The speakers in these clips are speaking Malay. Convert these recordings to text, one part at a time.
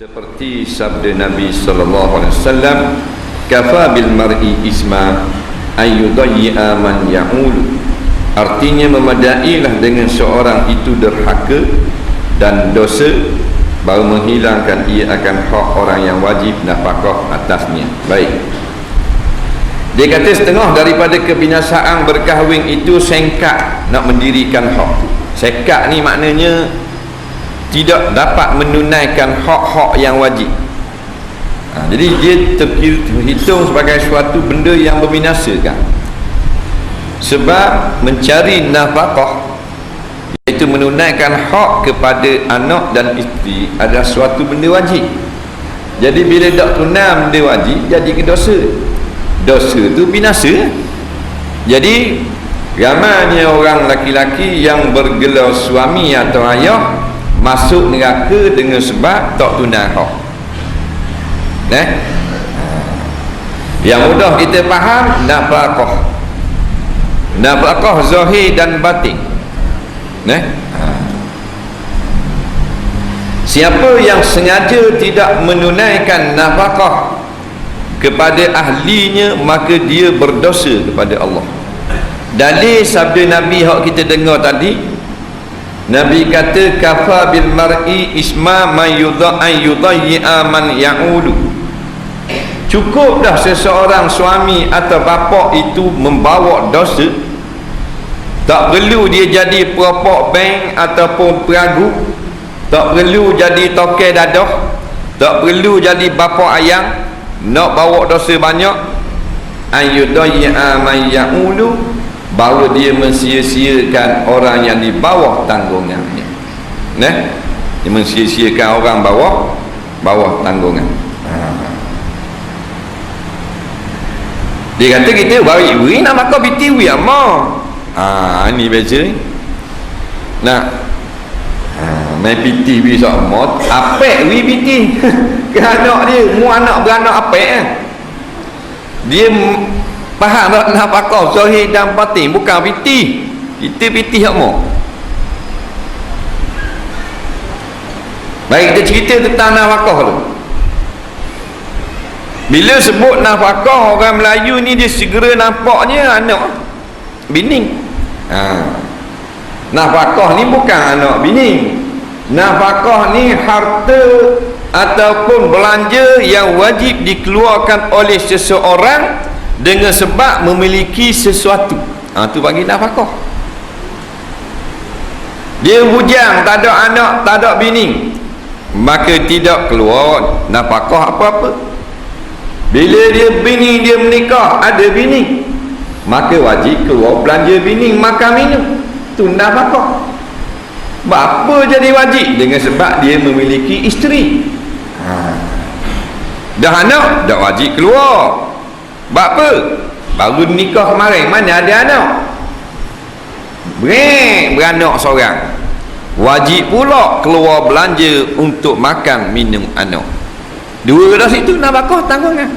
Seperti sabda Nabi sallallahu alaihi wasallam, kafa bil mar'i isma ayyudayya man ya'ul. Artinya memadailah dengan seorang itu derhaka dan dosa baru menghilangkan ia akan hak orang yang wajib nafkah atasnya. Baik. Dia kata setengah daripada kebinasaan berkahwin itu sengkak nak mendirikan hak. Sengkak ni maknanya tidak dapat menunaikan hak-hak yang wajib. Jadi dia terhitung sebagai suatu benda yang membinasakan. Sebab mencari nafkah, iaitu menunaikan hak kepada anak dan isteri, adalah suatu benda wajib. Jadi bila tak tunai benda wajib, jadi ke dosa. Dosa tu binasa. Jadi ramainya orang laki-laki yang bergelar suami atau ayah masuk neraka dengan sebab tak tunai hak. Yang mudah kita faham, nafkah. Nafkah zahir dan batin. Siapa yang sengaja tidak menunaikan nafkah kepada ahlinya, maka dia berdosa kepada Allah. Dalil sabda Nabi yang kita dengar tadi, Nabi kata kafa bil mar'i isma man yudayya man ya'ulu. Cukup dah seseorang suami atau bapa itu membawa dosa. Tak perlu dia jadi perokok bank ataupun peragu, tak perlu jadi tokai dadah, tak perlu jadi bapa ayang nak bawa dosa banyak. Ayudayya man ya'ulu, bahawa dia mensia-siakan orang yang di bawah tanggungannya. Dia mensia-siakan orang bawah tanggungan. Dia kata kita bari nak makan piti wi amma. Ni baca ni. Main piti wi sama apek wi piti. Ke anak dia, mu anak beranak apek Dia faham tak nafkah zahir dan batin, bukan piti. Kita piti hak mau. Baik, kita cerita tentang nafkah tu. Bila sebut nafkah, orang Melayu ni dia segera nampaknya anak bini. Nafkah ni bukan anak bini. Nafkah ni harta ataupun belanja yang wajib dikeluarkan oleh seseorang dengan sebab memiliki sesuatu. Tu bagi nafkah. Dia bujang, tak ada anak, tak ada bini, maka tidak keluar nafkah apa-apa. Bila dia bini, dia menikah, ada bini, maka wajib keluar belanja bini, makan minum. Tu nafkah. Apa jadi wajib? Dengan sebab dia memiliki isteri. Dah anak, dah wajib keluar. Apa? Baru nikah kemarin, mana ada anak? Beranak seorang, wajib pula keluar belanja untuk makan minum anak. Dua dah situ nafkah tanggungan.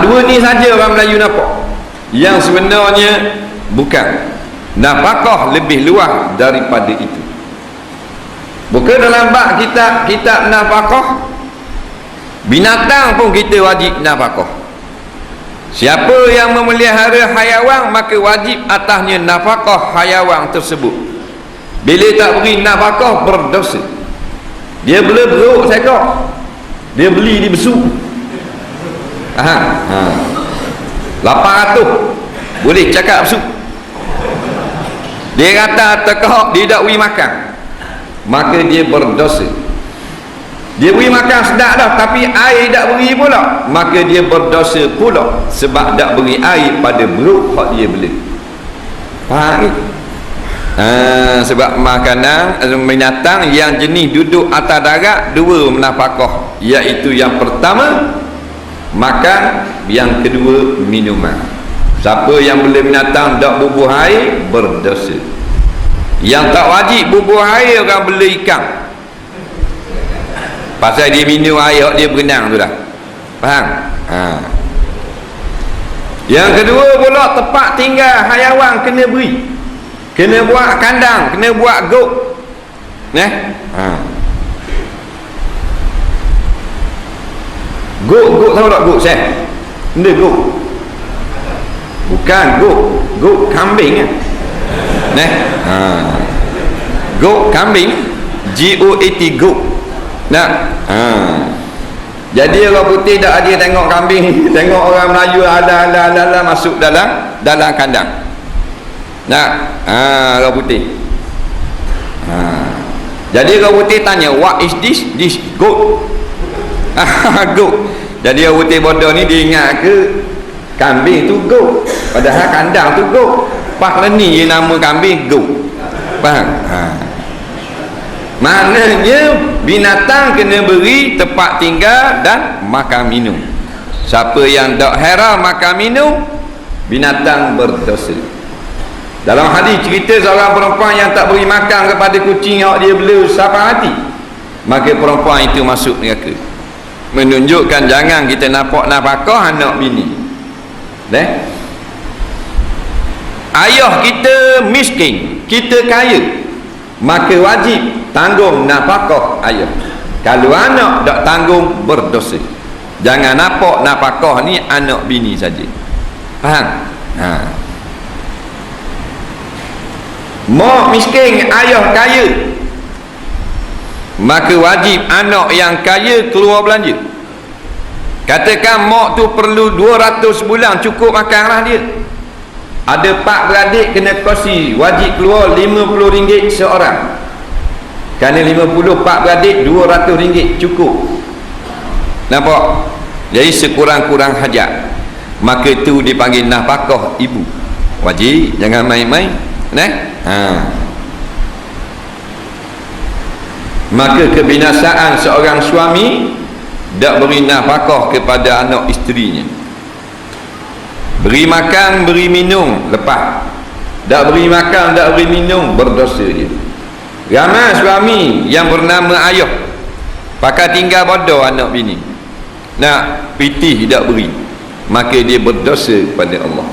Dua ni saja orang Melayu nampak. Yang sebenarnya bukan. Nafkah lebih luas daripada itu. Bukan dalam bab kitab nafkah, binatang pun kita wajib nafkah. Siapa yang memelihara haiwan, maka wajib atasnya nafkah haiwan tersebut. Bila tak beri nafkah, berdosa. Dia beli beruk sekor, dia beli di besuk 800 boleh cakap besuk. Dia kata tekak, dia tak beri makan, maka dia berdosa. Dia beri makan sedap dah, tapi air tak beri pula, maka dia berdosa pula, sebab tak beri air pada beruk hak dia beli. Faham? Sebab makanan binatang yang jenis duduk atas darat, dua nafkah, iaitu yang pertama makan, yang kedua minuman. Siapa yang beli binatang tak bubuh air, berdosa. Yang tak wajib bubuh air, orang beli ikan, pasal dia minum air dia berenang tu dah. Faham? Yang kedua pula, tempat tinggal haiwan kena beri, kena buat kandang, kena buat gok. Guk tahu tak guk saya? Benda guk. Bukan guk kambing kan? Nah, guk kambing, GOAT guk. Nah, jadi orang putih tak ada tengok kambing, tengok orang Melayu ala masuk dalam kandang. Nah, orang putih. Jadi orang putih tanya, what is this? This goat. Goat. Jadi orang putih bodoh ni dia ingat ke kambing tu goat, padahal kandang tu goat. Pak ni dia nama kambing goat. Faham? Maknanya binatang kena beri tempat tinggal dan makan minum. Siapa yang tak haram makan minum, binatang berdosa. Dalam hadis cerita seorang perempuan yang tak beri makan kepada kucing yang dia bela sampai hati, maka perempuan itu masuk neraka. Menunjukkan jangan kita nafkah anak bini. Ayah kita miskin, kita kaya, maka wajib tanggung nafkah ayah. Kalau anak tak tanggung, berdosa. Jangan nafkah ni anak bini saja. Faham? Mak miskin, ayah kaya, maka wajib anak yang kaya keluar belanja. Katakan mak tu perlu 200 sebulan, cukup makanlah dia. Ada 4 beradik kena kongsi, wajib keluar RM50 seorang. Kerana 54 beradik, RM200 cukup. Nampak? Jadi sekurang-kurang hajat, maka itu dipanggil nafkah ibu. Wajib, jangan main-main. Maka kebinasaan seorang suami tak beri nafkah kepada anak isterinya. Beri makan, beri minum, lepas. Tak beri makan, tak beri minum, berdosa dia. Ramai suami yang bernama ayah pakai tinggal bodoh anak bini, nak pitih tak beri, maka dia berdosa kepada Allah.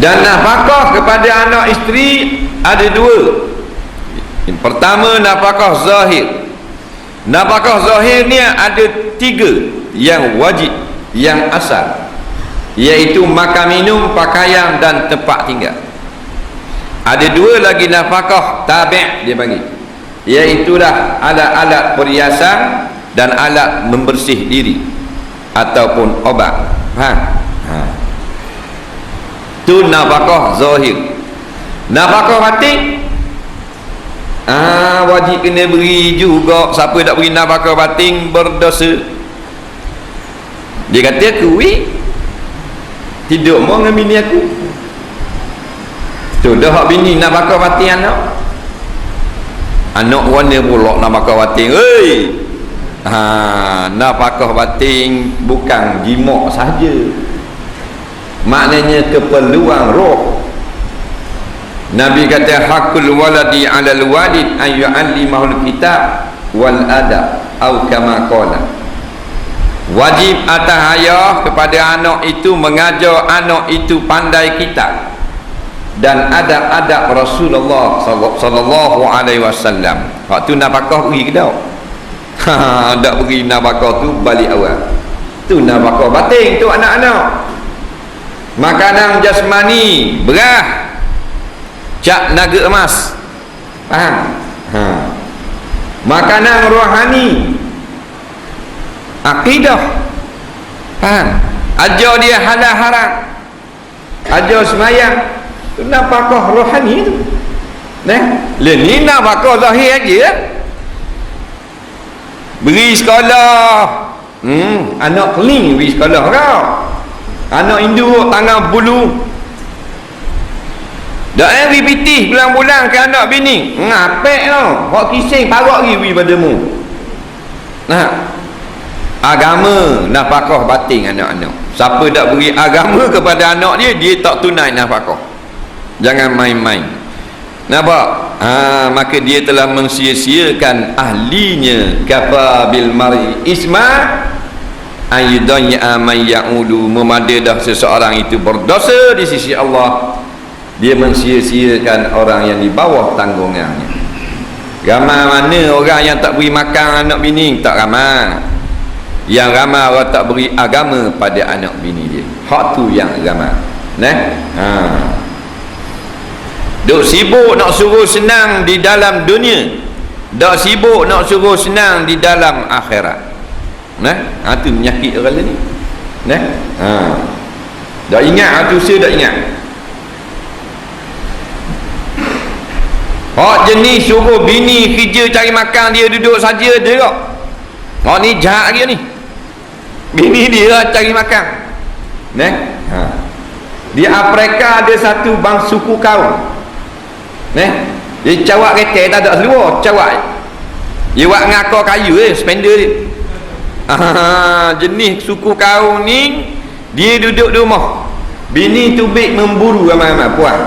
Dan nafkah kepada anak isteri ada 2. Yang pertama, nafkah zahir. Nafkah zahir ni ada 3 yang wajib, yang asal, iaitu makan minum, pakaian dan tempat tinggal. Ada 2 lagi nafkah tabi' dia panggil, iaitulah alat-alat perhiasan dan alat membersih diri ataupun obat. Itu nafkah zahir. Nafkah batin wajib kena beri juga. Siapa tak beri nafkah batin berdosa. Dia kata aku tidur mau dengan bini aku, tu dah hak bini nafkah batin anak warna pula nafkah batin. Nafkah batin bukan jimat saja, maknanya keperluan roh. Nabi kata hakul waladi 'alal walid an yu'allimahul kitab wal adab atau kama qala. Wajib atas ayah kepada anak itu mengajar anak itu pandai kitab dan adab-adab Rasulullah sallallahu alaihi wasallam. Waktu nafkah beri ke tak? Tak beri nafkah tu balik awal. Tu nafkah batin tu anak-anak. Makanan jasmani, beras, cak naga emas. Faham? Makanan rohani, akidah. Faham? Ajar dia halal haram, ajar semayang. Itu nafkah rohani tu. Ni nafkah zahir aja. Beri sekolah, anak keling beri sekolah kau. Anak induk tangan bulu, dah pitih bulan-bulan ke anak bini, ngapek tau, hak kising parok lagi padamu. Agama nafkah batin anak-anak. Siapa tak beri agama kepada anak dia, dia tak tunai nafkah. Jangan main-main. Nampak? Maka dia telah mensia-siakan ahlinya. Kafa bil mar'i isma ayyudanya man ya'udu. Memada dah seseorang itu berdosa di sisi Allah, dia mensia-siakan orang yang di bawah tanggungannya. Ramai mana orang yang tak beri makan anak bini? Tak ramai. Yang ramai orang tak beri agama pada anak bini dia. Hak tu yang ramai. Duk sibuk nak suruh senang di dalam dunia, dak sibuk nak suruh senang di dalam akhirat. Tu menyakit orang ni. Dak ingat tu, saya dak ingat. Jenis suruh bini kerja cari makan, dia duduk saja dia kok. Ni jahat dia ni. Bini dia cari makan. Di Afrika ada satu bang suku kaum. Dia cawak kereta tak ada seluar, cawak. Dia buat ngakor kayu spender dia. Jenis suku kaum ni, dia duduk di rumah. Bini tubik memburu ramai-ramai puan.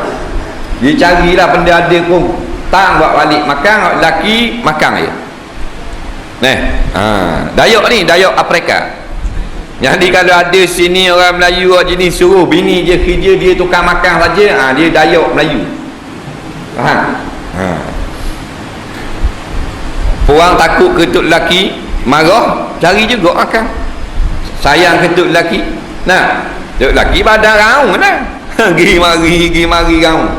Dia carilah benda ada pun, tang buat balik makan, lelaki makan je. Dayak ni, Dayak Afrika. Jadi kalau ada sini orang Melayu jenis suruh bini je kerja, dia tukar makan saja, dia Dayak Melayu. Orang takut ketut lelaki marah, cari juga makan. Sayang ketut lelaki. Ketut lelaki badan raung Gi mari raung.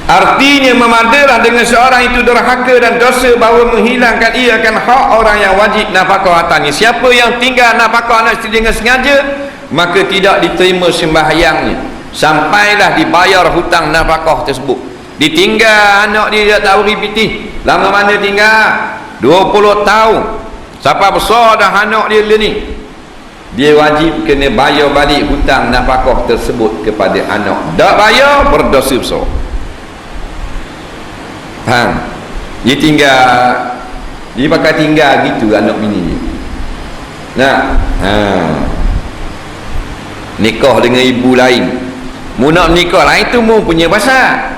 Artinya memadalah dengan seorang itu derhaka dan dosa, bahawa menghilangkan ia akan hak orang yang wajib nafkah atasnya. Siapa yang tinggal nafkah anak isteri dengan sengaja, maka tidak diterima sembahyangnya sampailah dibayar hutang nafkah tersebut. Ditinggal anak dia tak beri pitih, lama mana tinggal 20 tahun sampai besar dah anak dia ni, dia wajib kena bayar balik hutang nafkah tersebut kepada anak. Tak bayar, berdosa besar. Dia tinggal, dia pakai tinggal gitu anak bini dia. Nikah dengan ibu lain, mu nak nikah lain tu mu punya pasal.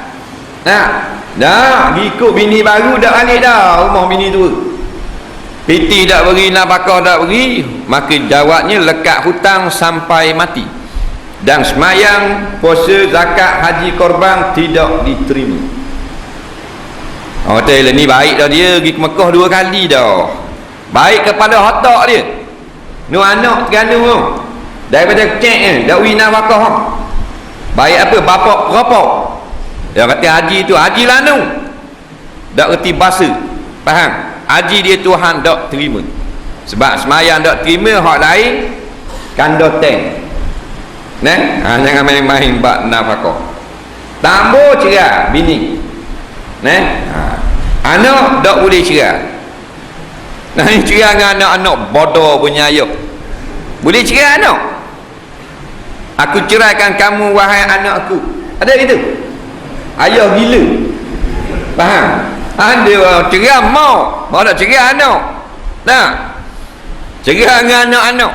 Dah ikut bini baru, dah balik dah rumah bini tu. Piti tak beri, nafkah tak beri, maka jawabnya lekat hutang sampai mati. Dan semayang, puasa, zakat, haji, korban tidak diterima. Ni baik dah, dia pergi ke Mekah 2 kali dah. Baik kepada otak dia. Anak tergandung tu, daripada kecil dah beri nafkah. Baik apa? Bapak perapak. Dia kata haji tu haji lanu, tak reti bahasa, faham? Haji dia Tuhan tak terima, sebab semayang tak terima, hak lain kandoteng. Jangan main-main bak nafkah. Tambah cerai bini. Anak tak boleh cerai. Cerai dengan anak-anak bodoh punya ayah. Boleh cerai anak. Aku ceraikan kamu wahai anakku. Ada gitu? Ayah gila. Faham? Ada cerai mau nak cerai anak. Cerai dengan anak-anak.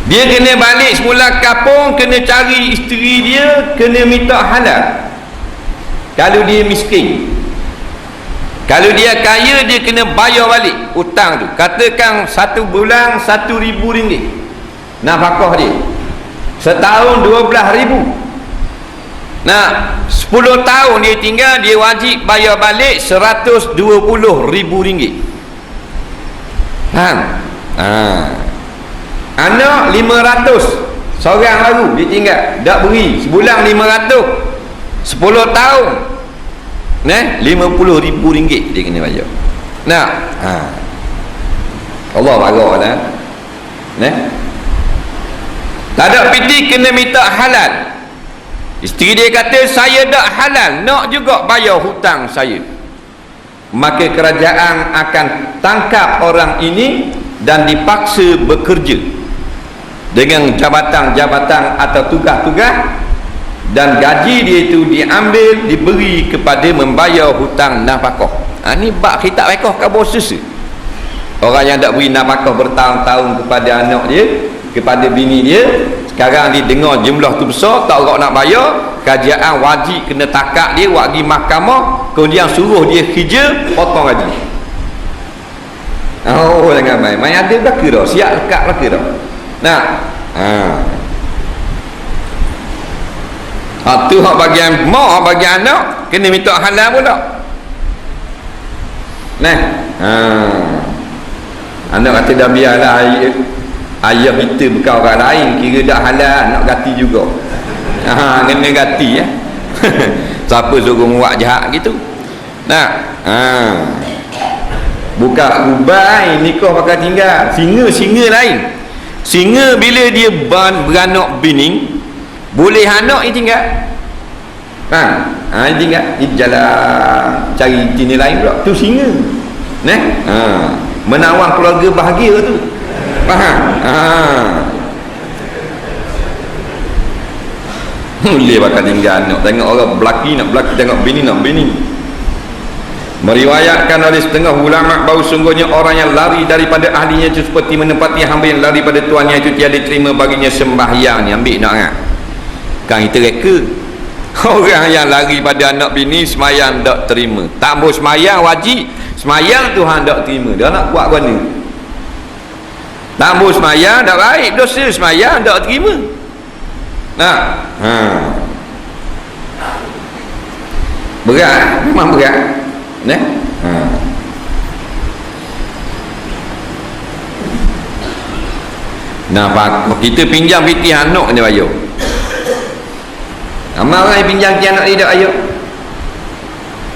Dia kena balik semula kampung, kena cari isteri dia, kena minta halal. Kalau dia miskin, kalau dia kaya, dia kena bayar balik hutang tu. Katakan 1 bulan RM1,000 nafkah dia, setahun RM12,000. 10 tahun dia tinggal, dia wajib bayar balik RM120,000. Anak 500, seorang baru dia tinggal, tak beri, sebulan 500, 10 tahun RM50,000 dia kena bayar. Allah marah lah. Tak ada piti, kena minta halal. Isteri dia kata saya tak halal, nak juga bayar hutang saya, maka kerajaan akan tangkap orang ini dan dipaksa bekerja dengan jabatan-jabatan atau tugas-tugas, dan gaji dia itu diambil, diberi kepada membayar hutang nafkah. Ni bab kita rekah kabur susu. Orang yang tak beri nafkah bertahun-tahun kepada anak dia, kepada bini dia, sekarang dia dengar jumlah tu besar, tak orang nak bayar, kerajaan wajib kena takak dia, wajib mahkamah, kemudian suruh dia kerja, potong gaji. Jangan main ada belaka dah, siap lekat belaka dah. tu hak bagian mak, hak bagian anak kena minta halal pula. Nah, anak kata dah biarlah ayah kita bukan orang lain, kira dah halal nak ganti juga. Kena ganti ya. Siapa suruh buat jahat gitu. Nah, buka ubai nikah pakai tinggal. Singa lain. Singa bila dia beranak bini, boleh anak dia tinggal. Dia tinggal, dia jalan cari jenis lain pula. Tu singa. Nah, menawar keluarga bahagia tu. Faham? Boleh bakal tinggal anak. Tengok orang belaki nak belaki, tengok bini nak bini. Meriwayatkan oleh setengah ulama bahawa sungguhnya orang yang lari daripada ahlinya itu seperti menempati hamba yang lari pada tuannya itu tiada terima baginya sembahyang. Ambil nak kan kita reka. Orang yang lari pada anak bini semayang tak terima. Tak boleh semayang wajib. Semayang Tuhan tak terima. Dia nak buat mana? Tak boleh semayang tak baik. Dosa semayang tak terima. Berat. Memang berat. Kita pinjam piti anak ni bayar. Amal orang pinjam piti anak dia bayar.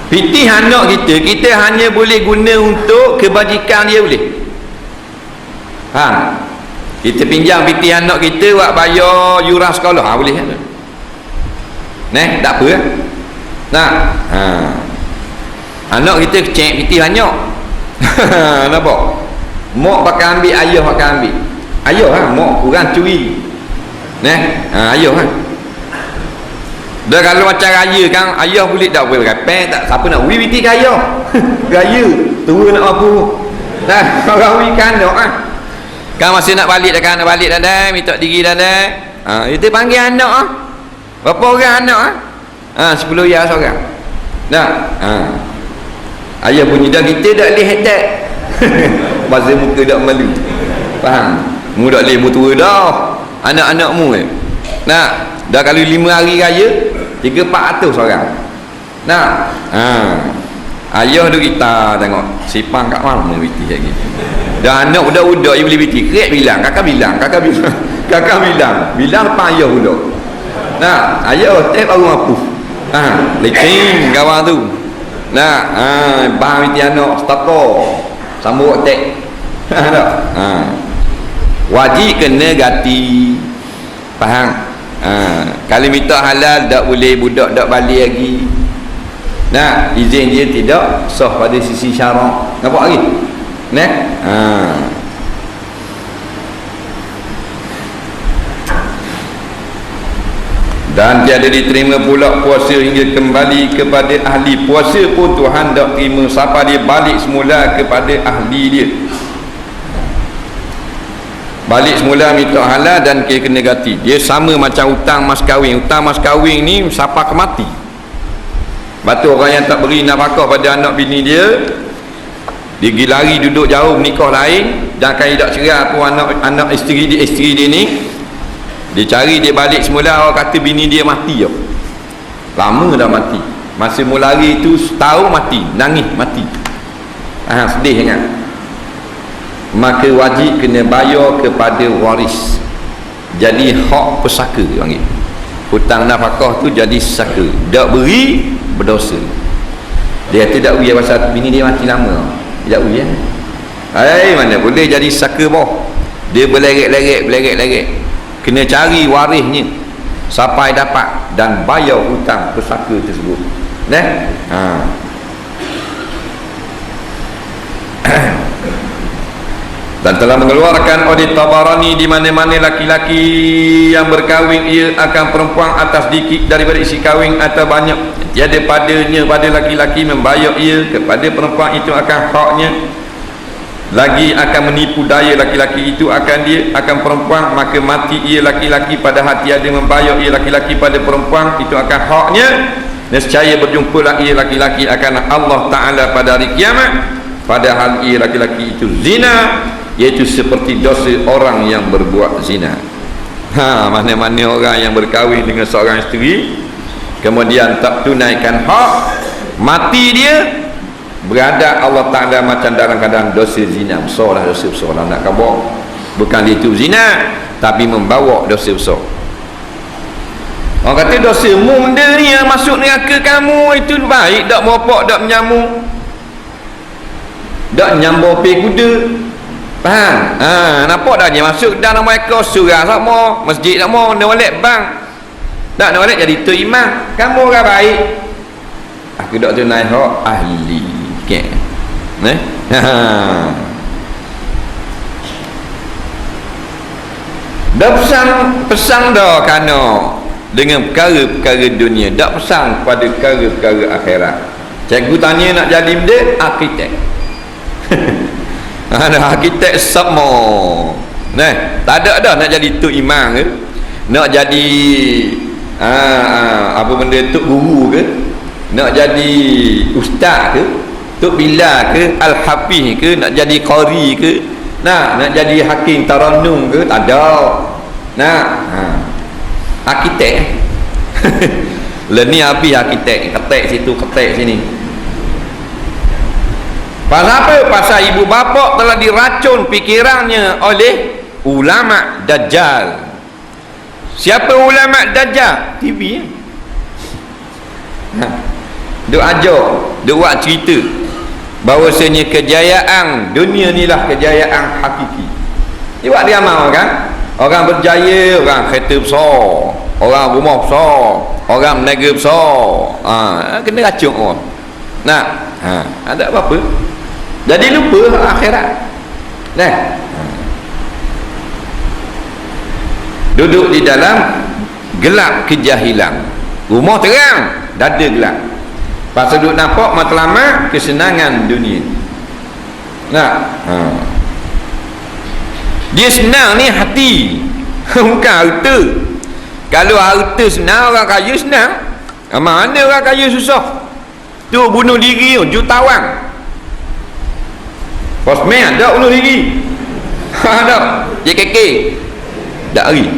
Piti anak kita hanya boleh guna untuk kebajikan dia boleh. Kita pinjam piti anak kita buat bayar yuran sekolah boleh kan? Tak apa kan? Anak kita cek piti banyak. Nampak? Mak pakai ambil, ayah pakai ambil. Ayah mak kurang curi. Ayah dah kalau macam raya kan, ayah boleh tak boleh repek tak, siapa nak wui piti ke ayah? Raya tua nak apa? Orang wui kan kan masih nak balik dah kan, nak balik dah minta diri dah itu panggil anak berapa orang anak 10 ya seorang. Ayah bunyi dah kita tak boleh head bahasa muka tak malu. Faham? Mu tak boleh, mu tua dah. Anak-anakmu dah kalau 5 hari raya 300-400 orang. Ayah tu kita tengok sipang kat mana biti lagi. Dah anak budak-budak dia boleh biti. Kerek bilang, kakak bilang lepas ayah budak. Ayah teh baru mampu. Lecing kawan tu. Bahang biti anak stako sambut tek. Wajib kena ganti. Faham? Kalau minta halal tak boleh, budak tak balik lagi. Izin dia tidak sah pada sisi syarak. Nampak lagi? Dan tiada diterima pula puasa hingga kembali kepada ahli. Puasa pun Tuhan tak terima siapa dia balik semula kepada ahli dia. Balik semula minta halal dan kena ganti. Dia sama macam hutang mas kahwin. Hutang mas kahwin ni siapa ke mati. Batu orang yang tak beri nafkah pada anak bini dia, dia pergi lari duduk jauh menikah lain, dan kan tidak cerai pun anak isteri dia ni, dia cari dia balik semula. Orang kata bini dia mati je. Lama dah mati. Masa mula lari tu setahun mati, nangis mati. Sedih sangat. Maka wajib kena bayar kepada waris. Jadi hak pesaka dia panggil. Hutang nafkah tu jadi saka. Tak beri berdosa. Dia tidak beri pasal bini dia mati lama. Tidak beri mana boleh jadi saka boh. Dia berleret-leret. Kena cari warisnya sampai dapat dan bayar hutang pesaka tersebut. Dan telah mengeluarkan oleh Tabarani di mana-mana laki-laki yang berkahwin ia akan perempuan atas dikit daripada isi kahwin atau banyak tiada padanya pada laki-laki membayar ia kepada perempuan itu akan haknya, lagi akan menipu daya laki-laki itu akan dia akan perempuan, maka mati ia laki-laki padahal tiada membayar ia laki-laki pada perempuan itu akan haknya, nescaya berjumpa ia laki-laki akan Allah Ta'ala pada hari kiamat, padahal ia laki-laki itu zina, iaitu seperti dosa orang yang berbuat zina. Mana-mana orang yang berkahwin dengan seorang isteri kemudian tak tunaikan hak, mati dia berada Allah Ta'ala macam dalam keadaan dosa zina besar lah, dosa besar lah nak khabar. Bukan itu zina, tapi membawa dosa besar. Orang kata dosa mu benda ni yang masuk neraka kamu itu baik tak meropok, tak menyamuk, tak nyambur pay kuda. Faham? Nampak dah dia masuk dalam mereka surah sama, masjid sama, nawalik bang. Tak nawalik jadi tu imam. Kamu orang baik. Aku tak tunai hak ahli. Okay. Dah pesan dah kena dengan perkara-perkara dunia, dah pesan pada perkara-perkara akhirat. Cikgu tanya nak jadi benda arkitek. Ada arkitek sama. Tak ada dah nak jadi tok imam ke, nak jadi apa benda tok guru ke, nak jadi ustaz ke, tok bila ke, al-hafiz ke, nak jadi qari ke, nak jadi hakim tarannum ke, tak ada. Arkitek. Lah ni habis arkitek, ketek situ, ketek sini. Pasal apa? Pasal ibu bapa telah diracun fikirannya oleh ulama dajjal. Siapa ulama dajjal? TV. Duk ajar, duk buat cerita bahawasanya kejayaan dunia ni lah kejayaan hakiki. Dia buat dia amal kan? Orang berjaya, orang kereta besar, orang rumah besar, orang meniaga besar, kena racun orang. Ada apa-apa. Jadi lupa akhirat. Duduk di dalam gelap kejahilan. Rumah terang, dada gelap. Pasal duduk nampak matlamat kesenangan dunia. Dia senang ni hati, bukan harta. Kalau harta senang, orang kaya senang. Mana orang kaya susah? Tu bunuh diri jutawan. Posmen ada bunuh diri. Ada JKK tak hari.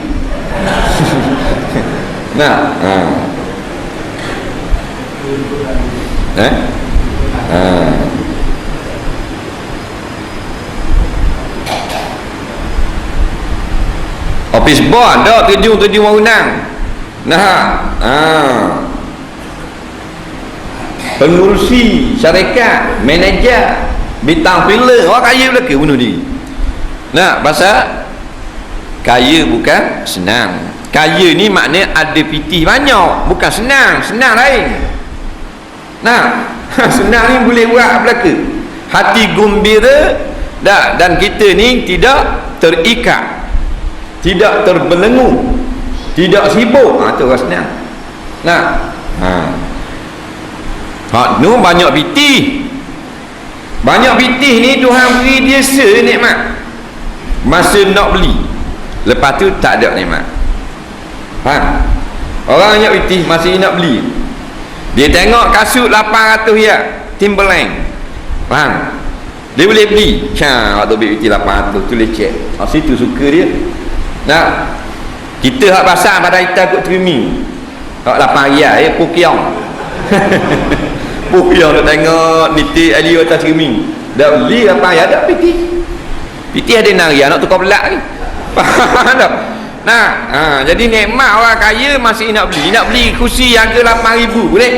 Office boy ada tujuh bangunan. Pengurusi syarikat, manager, bintang filem, orang kaya belaka bunuh diri. Pasal kaya bukan senang. Kaya ni maknanya ada pitih banyak, bukan senang. Senang lain. Senang ni boleh buat belaka. Hati gembira dan kita ni tidak terikat, tidak terbelenggu, tidak sibuk. Tu orang senang. Nu banyak pitih. Banyak pitih ni Tuhan beri dia senikmat. Masa nak beli, lepas tu tak ada nikmat. Orang banyak pitih masih nak beli. Dia tengok kasut 800 ya, Timberland. Dia boleh beli. Waktu beli pitih 800 tulis cek. Situ suka dia. Kita hak pasar pada kita kot trimming. Hak 8 riyal Pukiong. Pukiong nak tengok niti Elio atas trimming. Dah beli 8 riyal dah pitih. Pitih ada narian nak tukar belak ni. Faham tak? Jadi nikmat orang kaya masih nak beli kursi harga 8,000 boleh?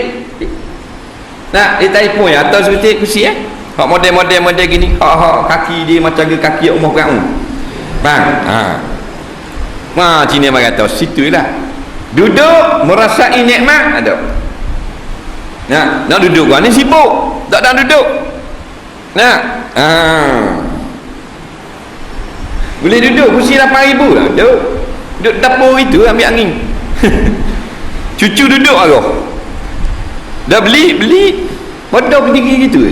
Dia telefon ya atau seperti kursi hak model gini, hak kaki dia macam kaki umur kamu. Cina mari kata situ lah. Duduk merasai nikmat ada. Nak duduk ni sibuk, tak ada duduk. Boleh duduk kursi 8,000 lah. Duduk dapur itu ambil angin. Cucu duduk arah. Dah beli bodoh tinggi gitu.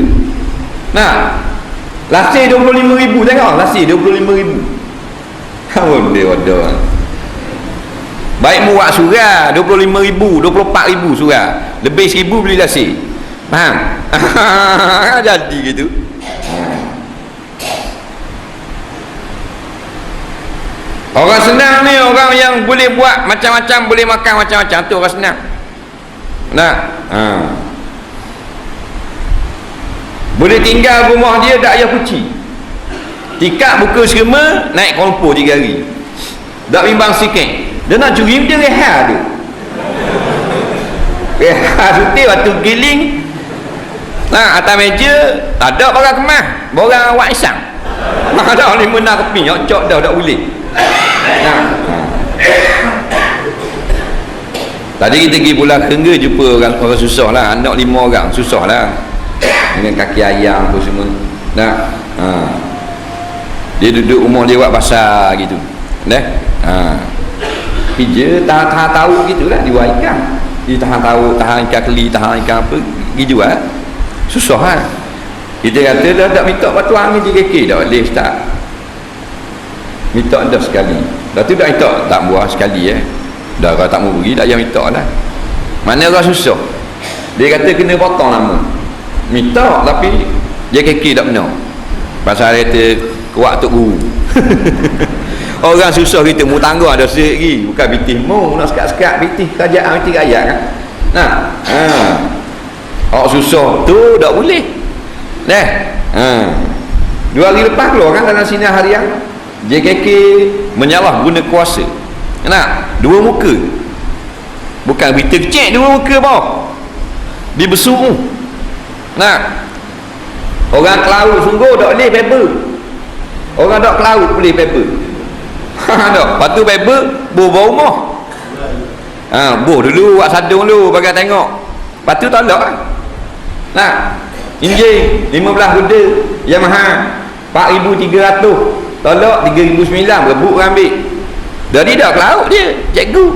Lasih 25,000 tengok, lasih 25,000. Bodoh. Baik muak surah 25,000, 24,000 surah. Lebih 1,000 beli lasih. Faham? Jadi gitu. Orang senang ni orang yang boleh buat macam-macam, boleh makan macam-macam, tu orang senang. Nah, boleh tinggal rumah dia tak payah kuci. Tikak buka serma, naik kompor 3 hari. Tak bimbang sikit. Dia nak curi, dia rehat dia. Rehat suti waktu giling. Nah, atas meja tak ada barang kemas, barang awak isang. Ada ni menang keping, cok dah tak boleh. Nah. Tadi kita pergi Pulau Kengga jumpa orang susah lah, anak 5 orang susah lah. Dengan kaki ayam tu semua. Nah, dia duduk rumah lewat pasar gitu. Nah, dia tahan tahu gitulah diwaikan. Dia tahan tahu, tahan ikan keli, tahan ikan apa, pergi jual. Susah kan. Kita kata dah tak minta batu angin JKK dah boleh tak. Minta dah sekali. Dah tu dah minta tak buah sekali Dah kalau tak mau pergi tak payah minta lah. Mana orang susah. Dia kata kena potong lama. Minta tapi JKK tak benar. Pasal dia kata kuat tok guru. Orang susah kita mu tangga ada sikit lagi, bukan bitih mu nak sekat-sekat bitih kerajaan bitih rakyat kan. Nah, orang susah tu tak boleh. Dah. 2 hari lepas keluar kan dalam sinar harian JKK menyalahguna kuasa. Nah, 2 muka. Bukan berita kecil 2 muka bawah. Dia bersuruh. Nah. Orang ke laut sungguh tak boleh paper. Orang tak ke laut boleh paper. Tak. Lepas tu paper bawah rumah. Buh dulu buat sadung dulu bagi tengok. Lepas tu tolak. Nah. Injin 15 kuda Yamaha 4,300. Tolak 3,900 rebut ambil. Dari dah ke laut dia cikgu.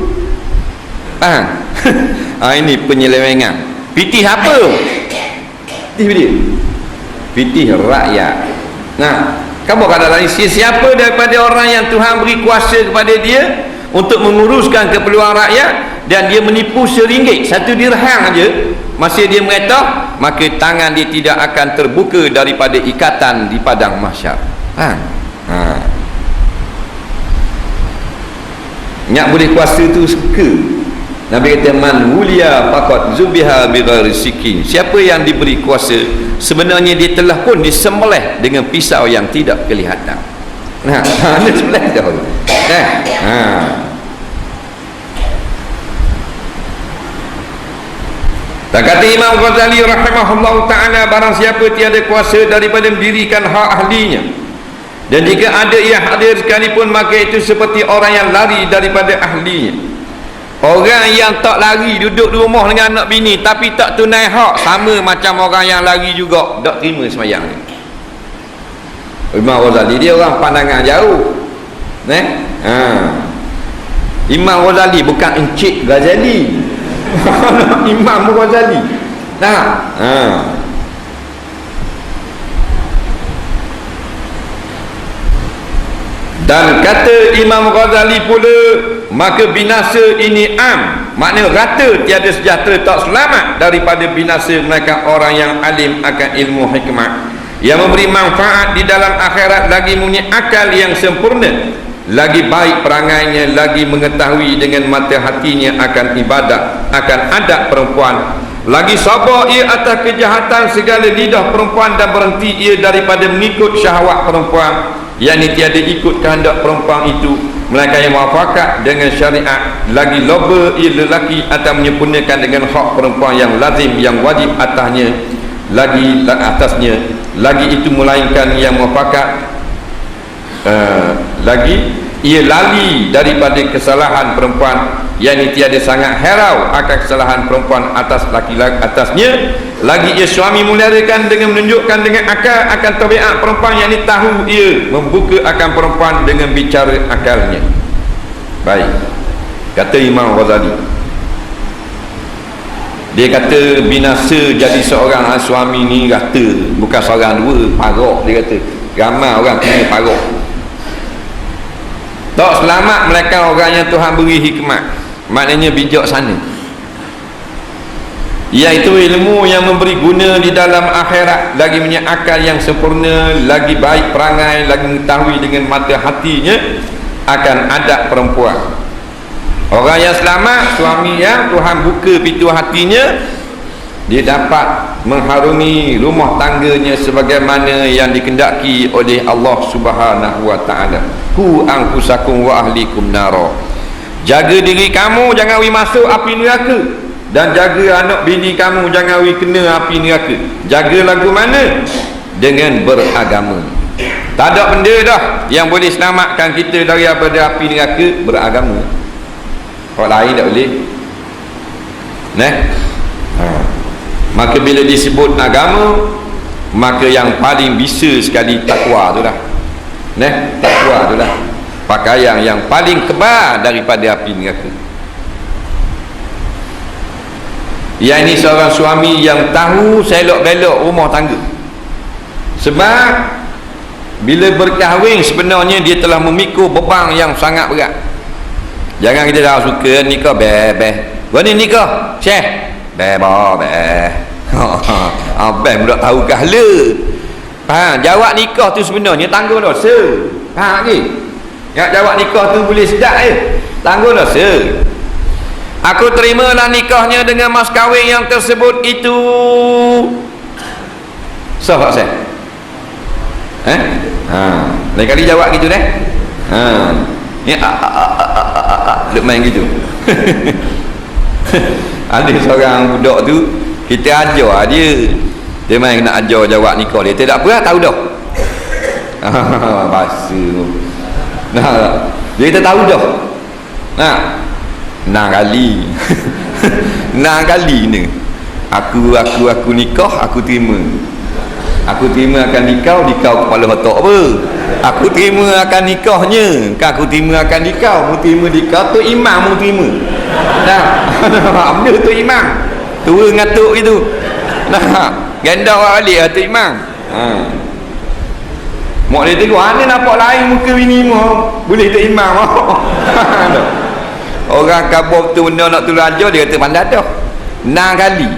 Ini penyelewengan. Pitih apa? Pitih dia. Pitih rakyat. Nah, kamu kata tadi siapa daripada orang yang Tuhan beri kuasa kepada dia untuk menguruskan keperluan rakyat dan dia menipu RM1, 1 dirham aja, masih dia mengetah, maka tangan dia tidak akan terbuka daripada ikatan di padang mahsyar. Nyak boleh kuasa tu suka. Nabi kata man wuliya faqad zubiha bighairi sikin. Siapa yang diberi kuasa sebenarnya dia telah pun disembelih dengan pisau yang tidak kelihatan. Nah, dia sembelih dah. Tak kata Imam Ghazali rahimahullah ta'ala, barang siapa tiada kuasa daripada mendirikan hak ahlinya, dan jika ada ia hadir sekalipun, maka itu seperti orang yang lari daripada ahlinya. Orang yang tak lari duduk di rumah dengan anak bini tapi tak tunai hak, sama macam orang yang lari juga tak terima sembahyang ni. Imam Ghazali dia orang pandangan jauh. Imam Ghazali bukan Encik Ghazali. Imam Ghazali. Dan kata Imam Ghazali pula, maka binasa ini maknanya rata, tiada sejahtera, tak selamat daripada binasa mereka orang yang alim akan ilmu hikmah, yang memberi manfaat di dalam akhirat, lagi mempunyai akal yang sempurna, lagi baik perangainya, lagi mengetahui dengan mata hatinya akan ibadat, akan adab perempuan, lagi sabar ia atas kejahatan segala lidah perempuan, dan berhenti ia daripada mengikut syahwat perempuan, yakni tiada ikut kehendak perempuan itu melainkan yang muafakat dengan syariat, lagi loba ia lelaki atas menyempurnakan dengan hak perempuan yang lazim, yang wajib atasnya, lagi itu melainkan yang muafakat, lagi ia lali daripada kesalahan perempuan, yakni tiada sangat herau akan kesalahan perempuan atas laki-laki atasnya, lagi ia suami melarikan dengan menunjukkan dengan akal akan tabiat perempuan, yakni tahu ia membuka akan perempuan dengan bicara akalnya. Baik, kata Imam Ghazali, dia kata binasa jadi seorang suami ni rata, bukan seorang dua, parok. Dia kata ramai orang kena parok. Tak selamat mereka orang yang Tuhan beri hikmat, maknanya bijak sana, iaitu ilmu yang memberi guna di dalam akhirat, lagi punya akal yang sempurna, lagi baik perangai, lagi mengetahui dengan mata hatinya akan adab perempuan, Orang yang selamat, suami yang Tuhan buka pintu hatinya, dia dapat mengharungi rumah tangganya sebagaimana yang dikehendaki oleh Allah Subhanahu wa taala. Ku anfusakum wa ahlikum nara. Jaga diri kamu jangan masuk api neraka, dan jaga anak bini kamu jangan kena api neraka. Jaga lagu mana? Dengan beragama. Tak ada benda dah yang boleh selamatkan kita daripada api neraka, beragama. Orang lain tak boleh. Maka bila disebut agama, maka yang paling bisa sekali takwa tu lah. Takwa tu lah pakaian yang paling kebal daripada api neraka. Yang ini seorang suami yang tahu selok-belok rumah tangga. Sebab bila berkahwin sebenarnya dia telah memikul beban yang sangat berat. Jangan kita dah suka nikah bebeh. Gua ni nikah, Syekh. Bebeh. Abang budak tahu kahla. Faham? Jawab nikah tu sebenarnya tanggung dosa. Faham lagi? Yang jawab nikah tu boleh sedap tanggung dosa. Aku terimalah nikahnya dengan mas kahwin yang tersebut itu. Sah tak saya? Lain kali jawab gitu deh. Ni main gitu. Ada seorang budak tu, kita ajar dia main nak ajar jawab nikah dia. Tidak apa tahu dah. Bahasa dia kita tahu dah. 6 kali. 6 kali ni aku nikah, aku terima. Aku terima akan nikah kepala otak apa. Aku terima akan nikahnya, aku terima akan nikah. Mu terima nikah tu imam mu terima. Benda tu imam. Tua ngatuk itu. Ganda balik tu imam. Mak dia tengok mana nampak lain muka bini mu. Boleh tu imam. Orang kabur tu benda nak tolong ajar, dia kata pandai dah 6 kali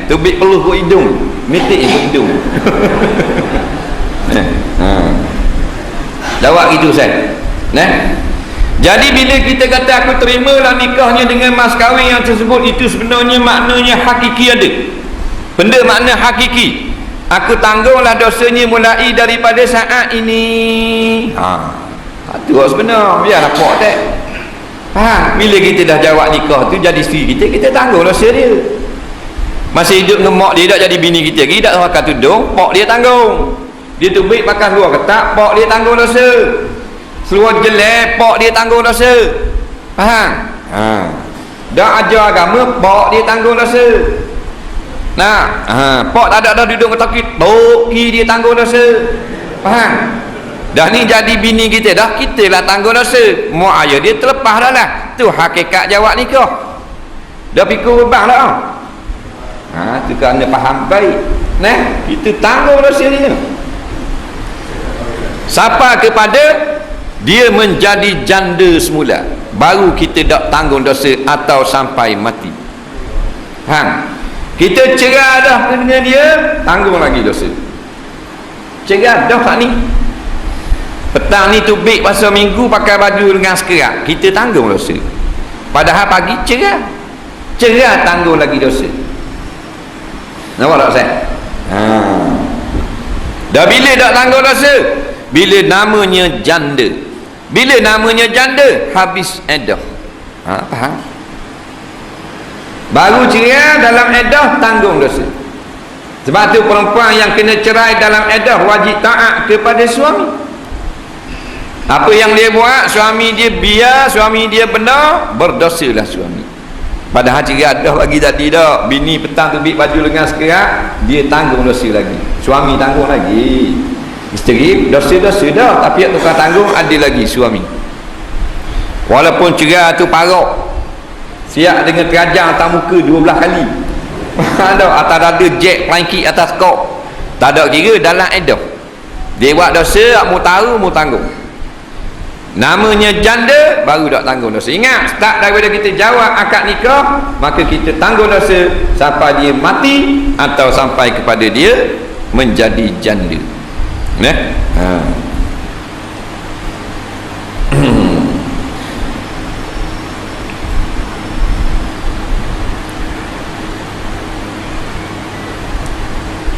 tubik peluh ke hidung, mitik ke hidung. Jawab gitu saya. Jadi bila kita kata aku terimalah nikahnya dengan mas kahwin yang tersebut, itu sebenarnya maknanya hakiki ada. Benda makna hakiki. Aku tanggunglah dosanya mulai daripada saat ini. Itu sebenar. Biarlah pok tak. Bila kita dah jawab nikah tu jadi isteri kita, kita tanggung dosa dia. Masih hidup dengan mak dia tak jadi bini kita lagi, tak pakai tudung, pok dia tanggung. Dia tubik pakai seluar ketat, pok dia tanggung dosa. Seluar jelek, pok dia tanggung dosa. Faham? Dah ajar agama, pok dia tanggung dosa. Pok tak ada duduk ketakit, toki dia tanggung dosa. Faham? Dah ni jadi bini kita dah, kita lah tanggung dosa. Mak ayah dia terlepas dah lah. Tu hakikat jawab nikah. Dah pikir beban dah. Tu kerana faham baik. Kita tanggung dosa dia. Siapa kepada dia menjadi janda semula, baru kita tak tanggung dosa atau sampai mati. Kita cerai dah dengan dia, tanggung lagi dosa. Cerai dah tak ni. Petang ni tubik pasal minggu pakai baju dengan sekerat, kita tanggung dosa. Padahal pagi cerai tanggung lagi dosa. Nampak tak saya? Dah bila tak tanggung dosa? Bila namanya janda. Bila namanya janda, habis iddah. Faham? Baru cerai dalam iddah, tanggung dosa. Sebab tu perempuan yang kena cerai dalam iddah wajib taat kepada suami. Apa yang dia buat, suami dia biar, suami dia benar, berdosalah suami. Padahal cerai dah bagi tadi dah, bini petang tubik baju lengan sekerat, dia tanggung dosa lagi, suami tanggung lagi. Isteri dosa-dosa dah, tapi yang tukar tanggung ada lagi suami. Walaupun cerai tu parok, siap dengan kerajaan atas muka 12 kali. Atas dada jet planki atas kop, tak ada kira dalam iddah. Dia buat dosa, mu tahu mu tanggung. Namanya janda, baru tak tanggung dosa. Ingat, start daripada kita jawab akad nikah, maka kita tanggung dosa sampai dia mati atau sampai kepada dia menjadi janda.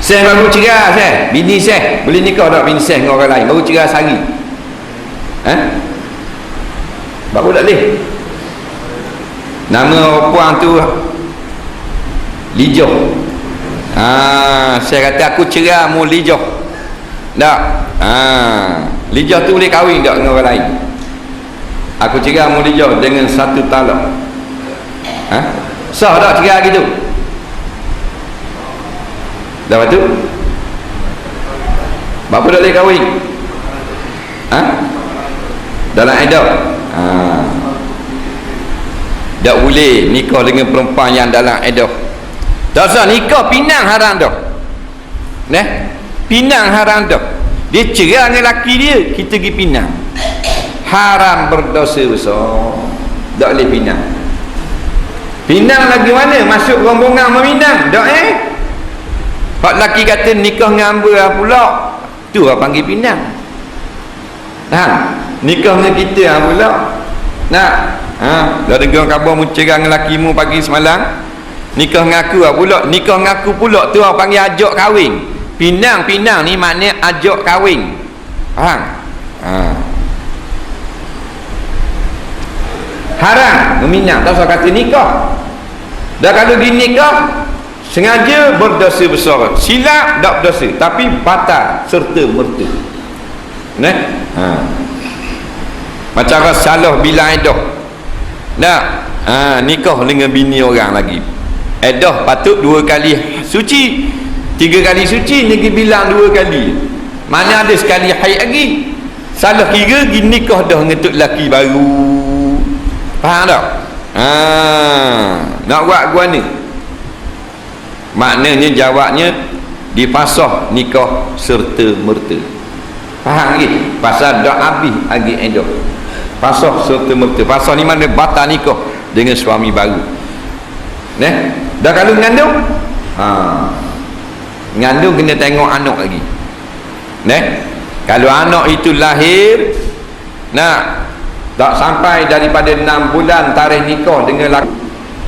Seh baru cerai seh, bini seh boleh nikah tak bini seh dengan orang lain baru cerai sehari? Baru tak boleh. Nama perempuan tu Lijoh. Saya kata aku cerai mu Lijoh. Tak. Lijoh tu boleh kahwin tak dengan orang lain? Aku cerai mu Lijoh dengan satu talak. Sah tak cerai gitu? Dah tu? Bapa tak boleh kahwin? Dalam iddah? Tak boleh nikah dengan perempuan yang dalam iddah. Tak usah nikah, pinang haram dah. Pinang haram dah. Dia cerai dengan laki dia, kita pergi pinang. Haram, berdosa besar. Tak boleh pinang. Pinang lagi mana? Masuk rombongan meminang. Tak Pak laki kata nikah dengan hamba pula, tu lah panggil pinang. Nikah dengan kita pula. Nak? Dah dengar khabar mu cerai dengan laki mu pagi semalam, nikah dengan aku pula. Nikah dengan aku pula, tu lah panggil ajak kahwin. Pinang ni maknanya ajak kahwin. Faham? Haram meminang. Tak usah kata nikah. Dah kalau di nikah sengaja berdosa besar, silap tak berdosa tapi batal serta merta. Macam salah bilang iddah. Nikah dengan bini orang lagi, iddah patut 2 kali suci, 3 kali suci, lagi bilang 2 kali, mana ada sekali haid lagi. Salah kira pergi nikah dah dengan tok lelaki baru. Faham tak? Nak buat gua ni, maknanya jawabnya dipasah nikah serta merta. Faham lagi? Pasal dah habis lagi iddah. Pasah serta merta. Pasah ni mana batal nikah dengan suami baru. Dah kalau mengandung, mengandung kena tengok anak lagi. Kalau anak itu lahir tak sampai daripada 6 bulan tarikh nikah dengan laki,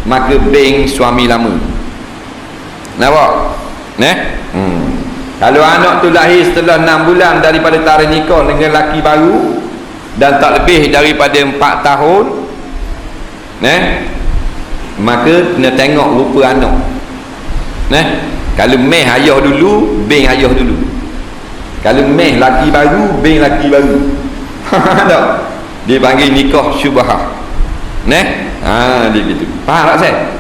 maka beng suami lama. Nampak? Kalau anak tu lahir setelah 6 bulan daripada tarikh nikah dengan laki baru dan tak lebih daripada 4 tahun, maka kena tengok rupa anak. Kalau meh ayah dulu, beng ayah dulu. Kalau meh laki baru, beng laki baru. Tak? Dia panggil nikah syubhah. Dia gitu. Faham tak saya?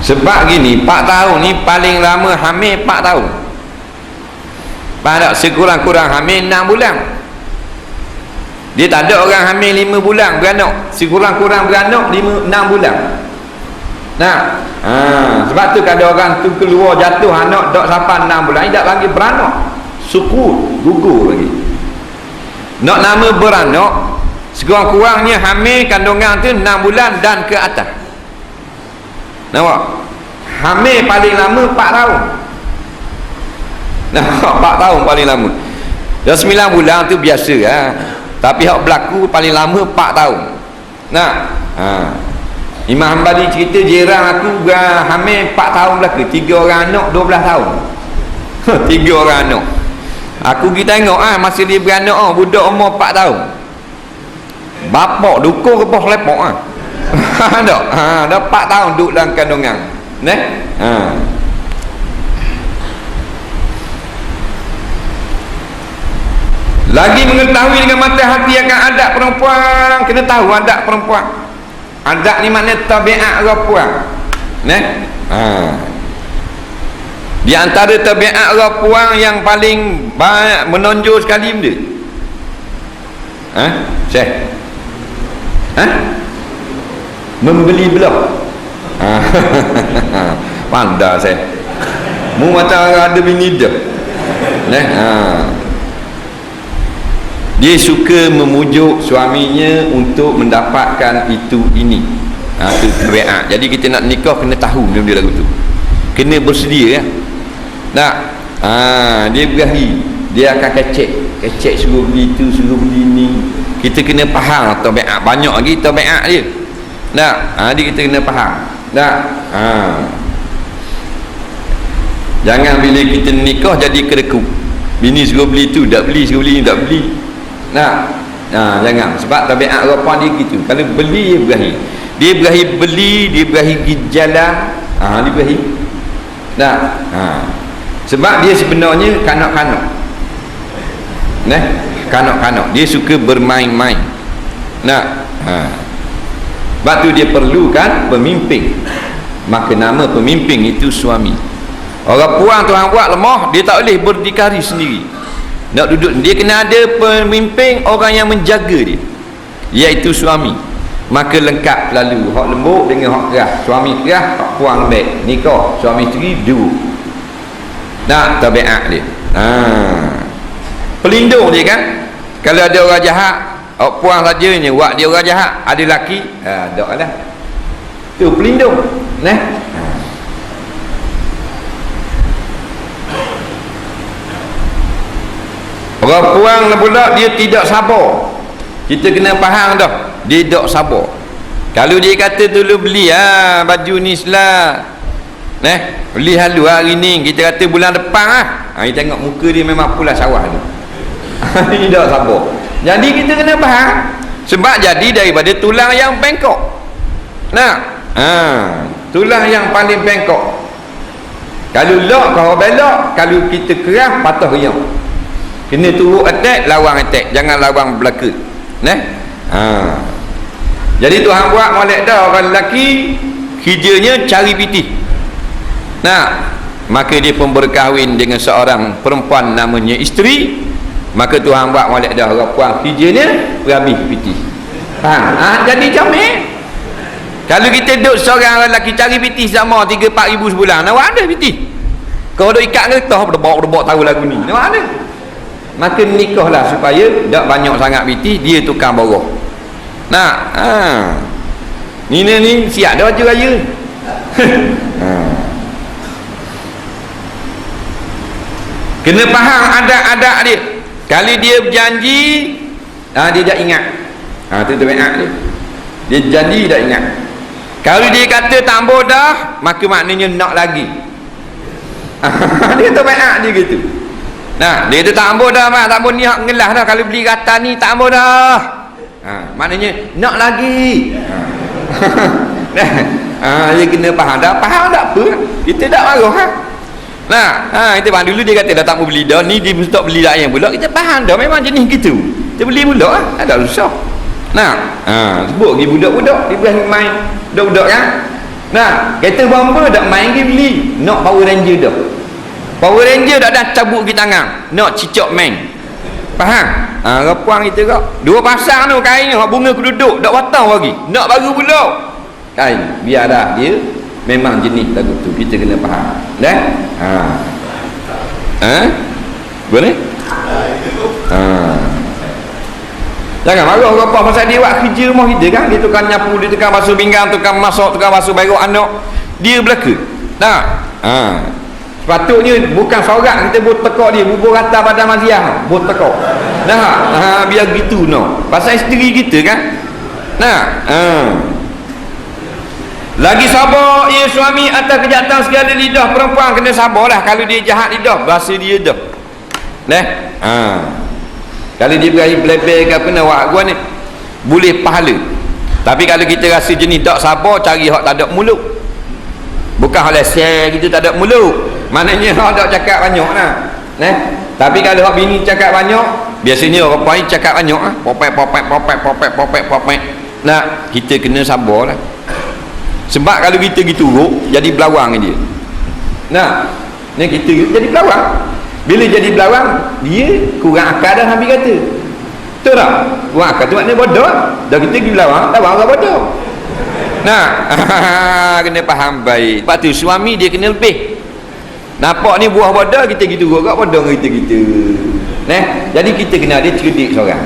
Sebab gini, 4 tahun ni paling lama hamil 4 tahun. Faham tak? Sekurang-kurang hamil 6 bulan. Dia tak ada orang hamil 5 bulan beranak. Sekurang-kurang beranak 6 bulan. Sebab tu kalau orang tu keluar jatuh anak tak sampai 6 bulan, tak panggil beranak. Sukut, gugur lagi. Nak nama beranak, sekurang-kurangnya hamil kandungan tu 6 bulan dan ke atas. Nampak? Hamil paling lama 4 tahun. Nampak? 4 tahun paling lama. Dah 9 bulan tu biasa tapi hak berlaku paling lama 4 tahun. Imam Hanbali cerita jiran aku hamil 4 tahun belaka, 3 orang anak 12 tahun. 3 orang anak. Aku pergi tengok masa dia beranak budak umur 4 tahun. Bapak dukung kepah lepok tak? Dah 4 tahun duduk dalam kandungan. Lagi mengetahui dengan mata hati akan adat perempuan. Kena tahu adat perempuan. Adat ni makna tabiat perempuan. Di antara tabiat perempuan yang paling banyak menonjol sekali benda. Syekh. Membeli belah. Pandai saya. Mu macam ada bini dah. Dia suka memujuk suaminya untuk mendapatkan itu ini. Itu tabiat. Jadi kita nak nikah kena tahu benda lagu tu. Kena bersedia dia berahi, dia akan kecek suruh beli itu, suruh beli ini. Kita kena faham tabiat. Banyak lagi tabiat dia. Dia kita kena faham. Jangan bila kita nikah jadi kedekut. Bini suruh beli tu, tak beli, suruh beli, tak beli. Jangan. Sebab tabiat orang dia gitu. Kalau beli, dia berakhir. Dia berakhir beli, dia berakhir pergi jalan. Dia berakhir. Sebab dia sebenarnya kanak-kanak. Kanak-kanak. Dia suka bermain-main. Sebab tu dia perlukan pemimpin. Maka nama pemimpin itu suami. Orang puang Tuhan buat lemah, dia tak boleh berdikari sendiri. Nak duduk, dia kena ada pemimpin, orang yang menjaga dia, iaitu suami. Maka lengkap lalu hak lembut dengan hak keras. Suami keras, hak puang lembut. Nikah suami isteri dua. Tabiat dia. Pelindung dia kan. Kalau ada orang jahat, hak puang sajanya buat dia orang jahat. Ada lelaki, tak lah. Tu pelindung. Orang puang pula dia tidak sabar. Kita kena faham dah, dia tak sabar. Kalau dia kata dulu beli baju ni selah, beli halu hari ni, kita kata bulan depan kita tengok muka dia memang pula sawah tu. Dia tak sabar. Jadi kita kena faham, sebab jadi daripada tulang yang bengkok. Tulang yang paling bengkok. Kalau lok kau belok, kalau kita keras patah riang. Kena turut attack, lawan attack, jangan lawan belaka. Jadi Tuhan buat molek dah orang lelaki kerjanya cari pitih. Maka dia pun berkahwin dengan seorang perempuan namanya isteri. Maka Tuhan buat molek dah orang puan kerjanya berhabis pitih. Faham? Jadi comel. Kalau kita duduk seorang lelaki cari pitih sama 3-4 ribu sebulan, nak ada pitih. Kau duduk ikat kereta berdebak-debak tahu lagu ni, nak ada. Maka nikahlah supaya tak banyak sangat pitih, dia tukang borok. Ni siap dah baju raya. Kena faham adat-adat dia. Kalau dia berjanji, dia tak ingat. Tu tabiat dia. Dia janji tak ingat. Kalau dia kata tambah dah, maka maknanya nak lagi. Dia tabiat dia gitu. Dia tu tambah dah, tak boleh niat ngelah dah. Kalau beli rata ni tambah dah, maknanya nak lagi. Dia kena faham. Dah faham tak apa, kita tak marah. Kita faham dulu dia kata dah tak mau beli dah, ni dia tak beli dah yang pula. Kita faham dah memang jenis gitu, kita beli pula ada susah. Sebut pergi budak-budak dia berani main budak-budak kan. Kereta bumper tak main dia beli, nak Power Ranger dah. Power Ranger tak ada cabut di tangan, nak cicak main. Faham? Rapuang kita kak dua pasang tu kain bunga keduduk tak batang lagi, nak baru pula kain. Biar dah, dia memang jenis lagu tu, kita kena faham boleh? Jangan marah rapuang pasal dia buat kerja rumah kita kan. Dia tukang nyapu, dia tukang basuh pinggang, tukang masak, tukang basuh bairok anak, dia belaka. Sepatutnya bukan sorak kita buat tekak dia, bubur rata pada maziah, buat tekak. Biar gitu pasal isteri kita kan. Lagi sabar ya suami atas kejahatan segala lidah. Perempuan kena sabarlah kalau dia jahat lidah, bahasa dia dah. Kalau dia berakhir belebel ke apa nak buat gua ni, boleh pahala. Tapi kalau kita rasa jenis tak sabar, cari hak tak ada mulut. Bukan hal lesen kita tak ada mulut, maknanya hak tak cakap banyak Tapi kalau hak bini cakap banyak, biasanya orang perempuan cakap banyak popek. Kita kena sabarlah. Sebab kalau kita gitu jadi belawang dia. Ni kita jadi belawang. Bila jadi belawang, dia kurang akal dah Nabi kata. Betul tak? Kurang akal tu maknanya bodoh. Dah kita pergi belawang, tak orang bodoh. Kena faham baik. Lepas tu suami dia kena lebih. Nampak ni buah bodoh, kita gitu juga bodoh kita. Jadi kita kena ada cerdik seorang.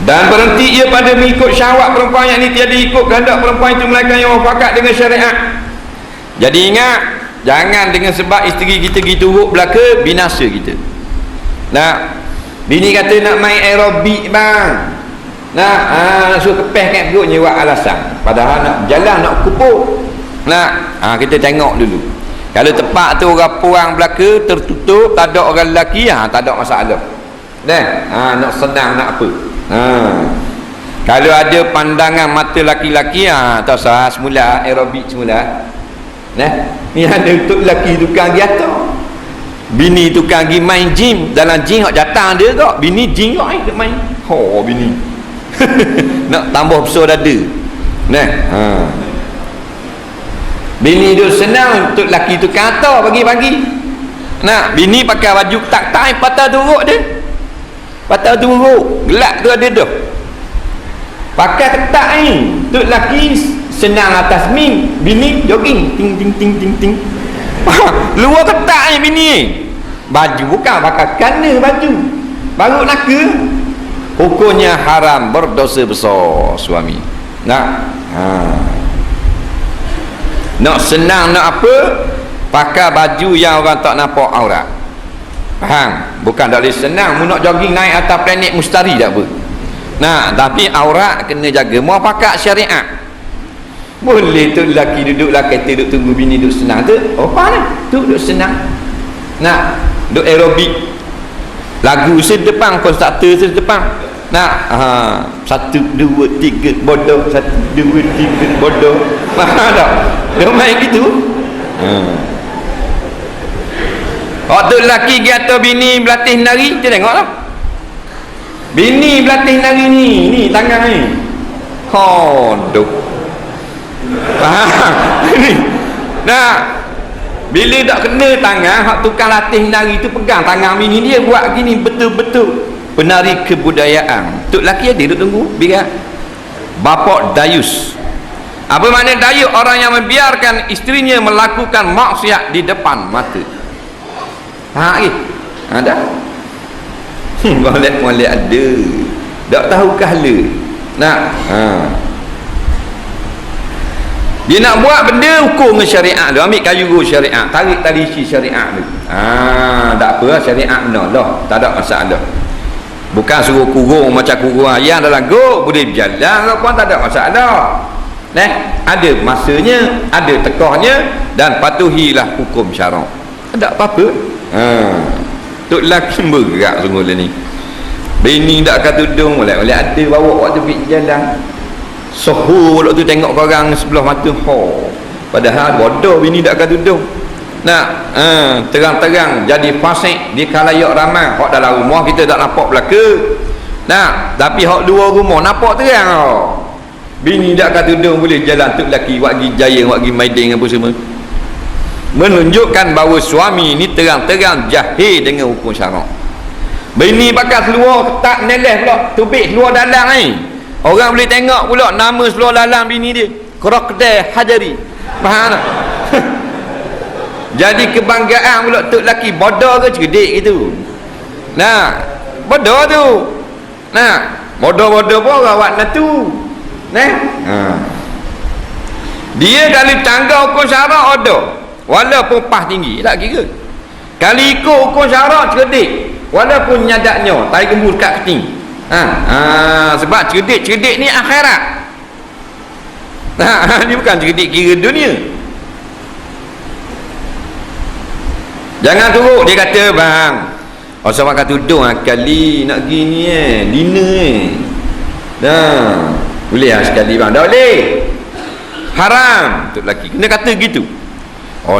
Dan berhenti ia pada mengikut syahwat perempuan yang ini tiada ikut kehendak perempuan itu melainkan yang muafakat dengan syariat. Jadi ingat, jangan dengan sebab isteri kita gitu belaka binasa kita. Bini kata nak main aerobik bang, Nak suruh kepeh kat perut nyewa alasan. Padahal nak jalan nak kupur. Nak kita tengok dulu. Kalau tempat tu orang perang belaka tertutup, tak ada orang lelaki, tak ada masalah. Nak senang nak apa. Kalau ada pandangan mata laki-laki, tak sah semula aerobik semula. Ni ada untuk lelaki tukang pergi atas. Bini tukang pergi main gym. Dalam gym hak datang dia tak. Bini gym hak dia main. Bini. Nak tambah besar dada. Bini duduk senang untuk lelaki tukang atas pagi-pagi. Bini pakai baju tak-tak patah turuk dia. Patah turuk. Gelak tu ada dah. Pakai ketak ni untuk lelaki senang atas min, bini jogging ting ting ting ting ting. Luar ketak ni bini. Baju bukan pakai kana baju. Baru naka. Hukumnya haram, berdosa besar suami. Nak senang nak apa? Pakai baju yang orang tak nampak aurat. Faham? Bukan tak boleh senang mu nak jogging naik atas planet mustari tak apa. Tapi aurat kena jaga. Mau pakai syariat. Boleh tu lelaki duduklah kereta duduk tunggu bini duduk senang tu. Tu duduk senang. Duduk aerobik. Lagu sedepan, konstruktor sedepan. 1, 2, 3 bodoh, 1, 2, 3 bodoh. Faham tak? Dia main gitu. Waktu lelaki pergi atas bini berlatih nari, dia tengoklah. Bini berlatih nari ni tangan ni. Duk. Faham? Bila tak kena tangan, hak tukang latih nari tu pegang tangan bini dia buat gini betul-betul. Penari kebudayaan. Tok laki ada duduk tunggu biar bapak dayus. Apa makna dayus? Orang yang membiarkan isterinya melakukan maksiat di depan mata. Ada. Molek-molek ada. Tak tahu kahala. Dia nak buat benda hukum dengan syariat tu. Ambil kayu syariat, tarik tali isi syariat tu. Tak apa, syariat benar lah. Tak ada masalah. Bukan suruh kurung macam kurung ayam dalam gok, boleh berjalan pun tak ada masalah. Ada masanya, ada tekahnya, dan patuhilah hukum syarak. Tak apa-apa. Tok lelaki bergerak sungguh ni. Bini tak akan tudung, boleh ada bawa waktu pergi jalan. Sohu waktu tu tengok korang sebelah mata. Padahal bodoh bini tak akan tudung. Terang-terang jadi fasik di khalayak ramai. Hak dalam rumah kita tak nampak belaka. Tapi hak luar rumah nampak terang. Bini tak akan tudung boleh jalan tok lelaki buat pergi jaya, buat pergi maiding apa semua. Menunjukkan bahawa suami ni terang-terang jahil dengan hukum syarak. Bini pakai seluar ketat neleh pula, tubik seluar dalam ni. Orang boleh tengok pula nama seluar dalam bini dia. Kerak kedai Hajari. Faham tak? Jadi kebanggaan pula tok lelaki bodoh ke cerdik gitu. Bodoh tu. Bodoh-bodoh pun orang buat natu. Dia kalau tangga hukum syarak ada. Walaupun pah tinggi tak kira. Kalau ikut hukum syarak cerdik, walaupun nyadaknya tarik kembur kat keting. Sebab cerdik ni akhirat. Ni bukan cerdik kira dunia. Jangan turut dia kata bang. Orang pakai tudung kali nak gini dinner boleh sekali bang. Tak boleh. Haram untuk lelaki. Kena kata gitu.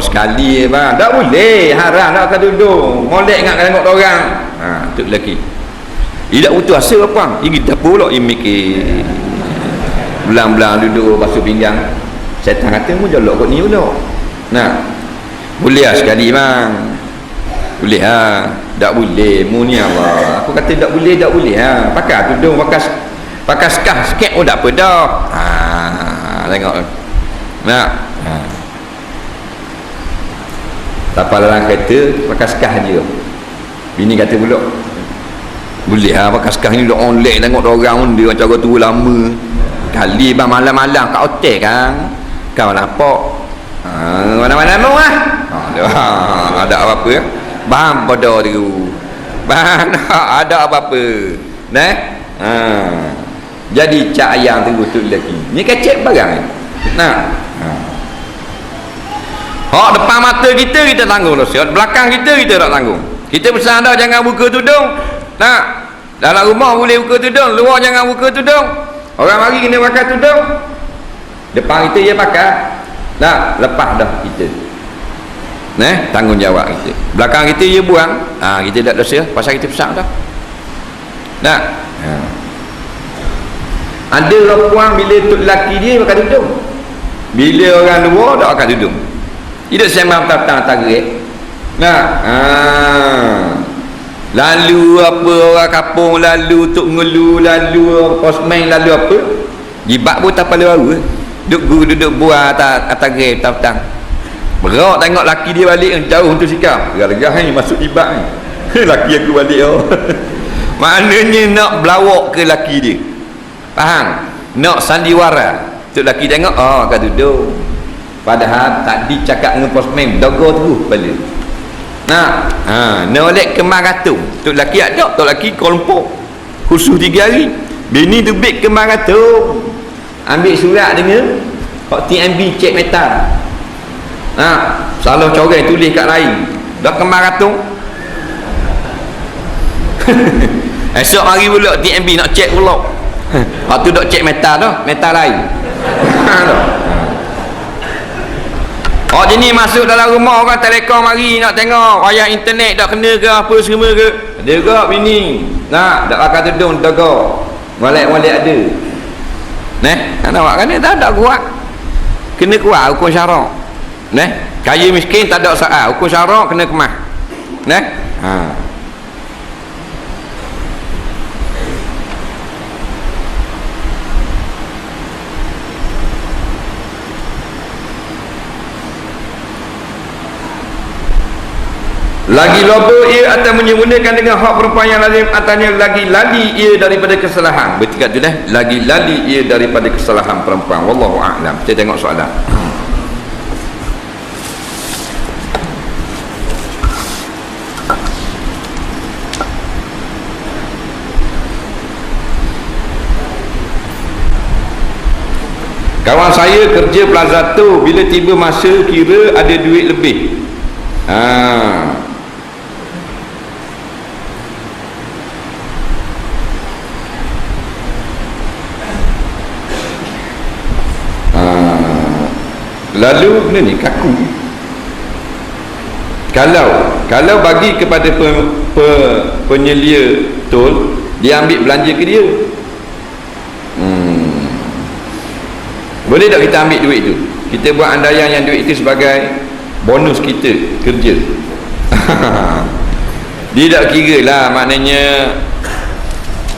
Sekali bang. Tak boleh. Haram nak pakai tudung. Molek ingat tengok orang. Untuk lelaki. Dia tak butuh hasil apa. Dia kita pula dia mikir. Belang-belang duduk basuh pinggang. Syaitan kata mu jolok kot ni pula. Boleh sekali bang. Boleh tak boleh mu ni Allah. Aku kata tak boleh pakai tudung, pakai skah sikit tak apa dah. Tengok tapal dalam kereta pakai skah je. Bini kata pula boleh pakai skah ni duk online tengok orang dia macam tu lama kali bang malam-malam kat hotel kan kau nampak mana-mana mu ada apa-apa ya bang bodoh tu bang ada apa-apa jadi cak ayam tu untuk lelaki ni kecek barang ni. Nah hak depan mata kita tanggung dosa, belakang kita tak tanggung. Kita pesan dah jangan buka tudung. Nah, dalam rumah boleh buka tudung, luar jangan buka tudung. Orang mari kena pakai tudung. Depan kita dia pakai. Nah, lepas dah kita. Tanggungjawab kita. Belakang kita dia buang. Kita tak dosa pasal kita pesan dah. Nah. Ada orang puang bila tok lelaki dia pakai tudung. Bila orang luar tak pakai tudung. Tidak sembang petang tarik. Lalu apa orang kampung, lalu tok ngelu, lalu posmen, lalu apa? Jibat pun tak paling baru. Duduk buah atas grey petang. Berak tengok laki dia balik jauh untuk sikap. Lega-lega ni masuk jibat ni. Laki aku balik Maknanya nak belawak ke laki dia. Faham? Nak sandiwara. Tok laki tengok kat duduk. Padahal tak dicakap dengan posmen, dogo terus balik. Nolek kemar ratung. Tok laki ada, tok laki kelompok khusus 3 hari. Bini tu beg kemar ratung. Ambil surat dengan hak TMB cek metal. Salah corang tulis kat lain. Dah kemar ratung. Esok hari pula TMB nak cek pula. Hak tu dak cek metal dah, metal lain. Jenis masuk dalam rumah orang telekom mari nak tengok wayar internet tak kena ke apa semua ke. Ada ke bini? Tak pakai tudung daga. Molek-molek ada. Nak kan tak kuat. Kena kuat hukum syarak. Kaya miskin tak ada soal, hukum syarak kena kemah. Lagi lobo ia akan menyempurnakan dengan hak perempuan yang lazim atasnya, lagi lali ia daripada kesalahan. Bertikat tu lagi lali ia daripada kesalahan perempuan. Wallahu a'lam. Kita tengok soalan. Kawan saya kerja Plaza tu, bila tiba masa kira ada duit lebih. Lalu benda ni kaku. Kalau bagi kepada penyelia tol, dia ambil belanja ke dia. Boleh tak kita ambil duit tu? Kita buat andaian yang duit itu sebagai bonus kita kerja. Dia tak kira lah, maknanya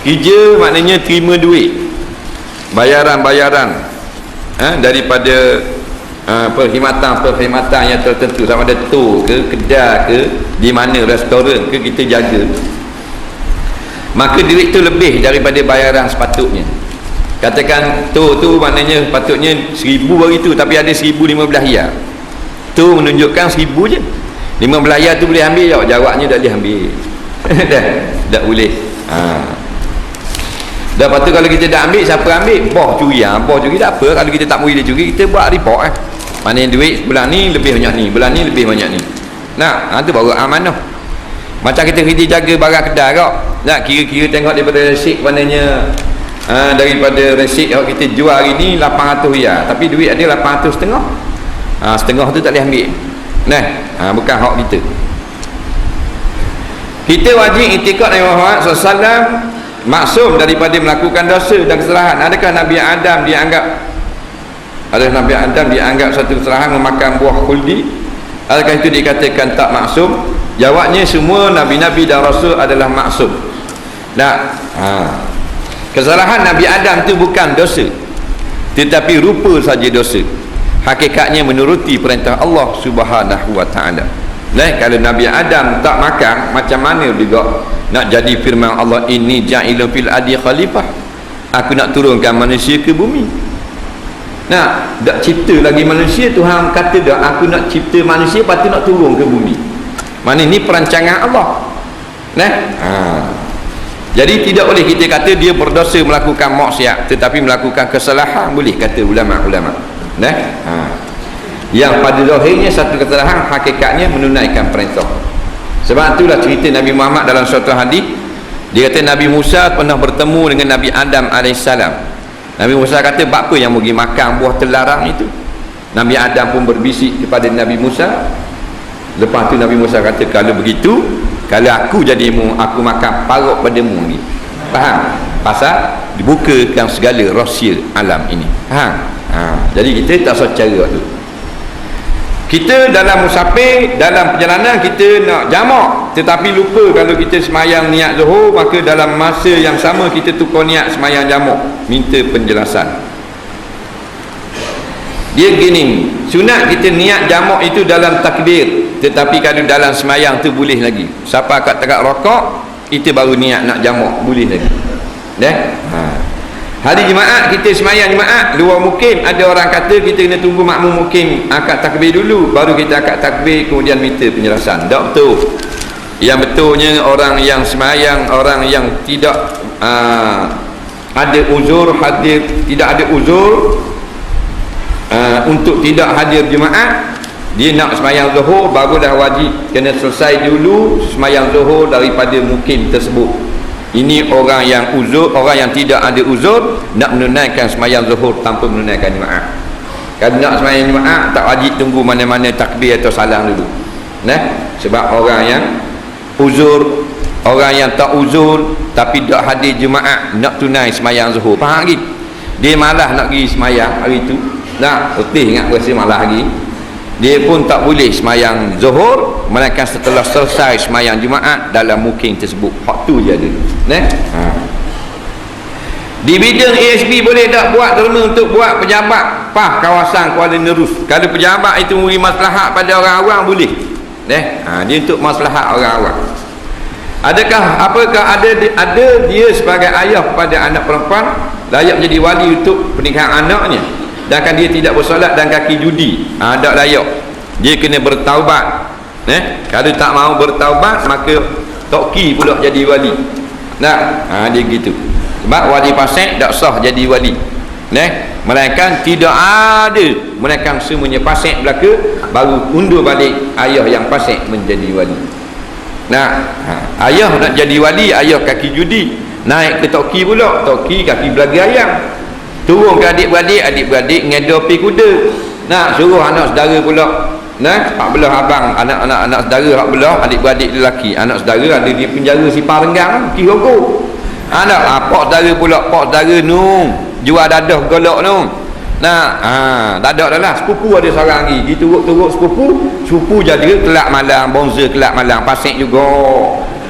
kerja maknanya terima duit, bayaran daripada perkhidmatan yang tertentu, sama ada tol ke, kedai ke, di mana restoran ke, kita jaga, maka duit tu lebih daripada bayaran sepatutnya. Katakan tol tu maknanya patutnya 1000 hari tu, tapi ada 1015 riyal. Tu menunjukkan 1000 je. 15 riyal tu boleh ambil, jawabnya tak boleh ambil. Tak boleh. Dah lepas tu kalau kita dah ambil, siapa ambil? Boh curi. Boh curi tak apa. Kalau kita tak boleh dia curi, kita buat report. Maknanya duit bulan ni lebih banyak ni, bulan ni lebih banyak ni. Tu baru amanah. Macam kita jaga barang kedai kak. Kira-kira tengok daripada resip, maknanya daripada resip yang kita jual hari ni 800 riyal, tapi duit ada 800 setengah. Setengah tu tak boleh ambil. Bukan hak kita. Kita wajib iktikad Nabi Muhammad SAW maksum daripada melakukan dosa dan kesalahan. Adakah Nabi Adam dianggap satu kesalahan memakan buah khuldi? Adakah itu dikatakan tak maksum? Jawabnya semua Nabi-Nabi dan Rasul adalah maksum. Kesalahan Nabi Adam itu bukan dosa, tetapi rupa saja dosa. Hakikatnya menuruti perintah Allah Subhanahu wa ta'ala. Kalau Nabi Adam tak makan, macam mana juga nak jadi firman Allah, inni ja'ilun fil ardi khalifah, aku nak turunkan manusia ke bumi. Tak cipta lagi manusia, Tuhan kata dah, aku nak cipta manusia, lepas tu nak turun ke bumi. Mana ni perancangan Allah. Jadi tidak boleh kita kata dia berdosa melakukan maksiat, tetapi melakukan kesalahan boleh, kata ulama-ulama. Yang pada zahirnya satu kesalahan, hakikatnya menunaikan perintah. Sebab itulah cerita Nabi Muhammad dalam suatu hadis, dia kata Nabi Musa pernah bertemu dengan Nabi Adam AS. Nabi Musa kata, apa yang pergi makan buah terlarang itu? Nabi Adam pun berbisik kepada Nabi Musa. Lepas tu Nabi Musa kata, kalau begitu, kalau aku jadimu, aku makan parut padamu ni. Faham? Pasal dibukakan segala rahsia alam ini. Faham? Jadi kita tak usah cara tu. Kita dalam musafir, dalam perjalanan kita nak jamak, tetapi lupa kalau kita semayang niat zuhur, maka dalam masa yang sama kita tukar niat semayang jamak. Minta penjelasan. Dia gini, sunat kita niat jamak itu dalam takbir, tetapi kalau dalam semayang tu boleh lagi. Siapa kat tegak rokok, itu baru niat nak jamak, boleh lagi. Hari Jumaat kita semayang Jumaat luar mukim, ada orang kata kita kena tunggu makmum mukim akad takbir dulu baru kita akad takbir kemudian minta penjelasan. Tak betul. Yang betulnya orang yang semayang, orang yang tidak ada uzur hadir, tidak ada uzur untuk tidak hadir Jumaat, dia nak semayang zuhur barulah wajib kena selesai dulu semayang zuhur daripada mukim tersebut. Ini orang yang uzur, orang yang tidak ada uzur nak menunaikan semayang zuhur tanpa menunaikan Jumaat. Kalau nak semayang Jumaat tak wajib tunggu mana-mana takbir atau salam dulu. Sebab orang yang uzur, orang yang tak uzur tapi tak hadir Jumaat nak tunai semayang zuhur, faham lagi? Dia malas nak pergi semayang hari tu. Letih ingat rasa malas lagi. Dia pun tak boleh semayang zuhur melainkan setelah selesai semayang Jumaat dalam mukim tersebut. Hak tu je ada. Di bidang ASB boleh tak buat derma untuk buat pejabat PAH kawasan Kuala Nerus? Kalau pejabat itu memberi maslahat pada orang awam boleh. Dia untuk maslahat orang awam. Apakah ada dia sebagai ayah kepada anak perempuan layak jadi wali untuk pernikahan anaknya? Sedangkan dia tidak bersolat dan kaki judi, tak layak. Dia kena bertaubat. Kalau tak mau bertaubat, maka toki pula jadi wali. Dia gitu. Sebab wali fasik tak sah jadi wali. Melainkan tidak ada, melainkan semuanya fasik belaka, baru undur balik ayah yang fasik menjadi wali. Ayah nak jadi wali, ayah kaki judi, naik ke toki pula, toki kaki belaga ayam. Turun ke adik-beradik, adik-beradik ngedor pi kuda. Suruh anak saudara pula. Hak belah abang, anak saudara hak belah, adik-beradik lelaki. Anak saudara ada di penjara Sipar Renggang, Kirogo. Pak saudara pula, pak saudara nu jual dadah golok nu. Tak ada dah lah. Sepupu ada seorang lagi. Dia turut-turut sepupu jadi kelak malang, bonza kelak malang, pasik juga.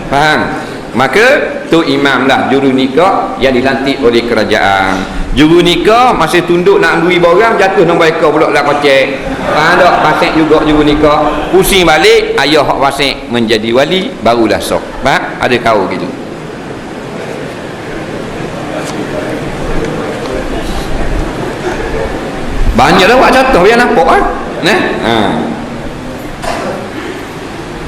Faham? Maka tu imam lah juru nikah yang dilantik oleh kerajaan. Juru nikah masih tunduk nak beri barang, jatuh nombor ekor pula lah kocek. Tak fasik juga juru nikah. Pusing balik, ayah hak fasik menjadi wali, barulah sah. Faham? Ada kau gitu. Banyak dah buat contoh yang nampak kan?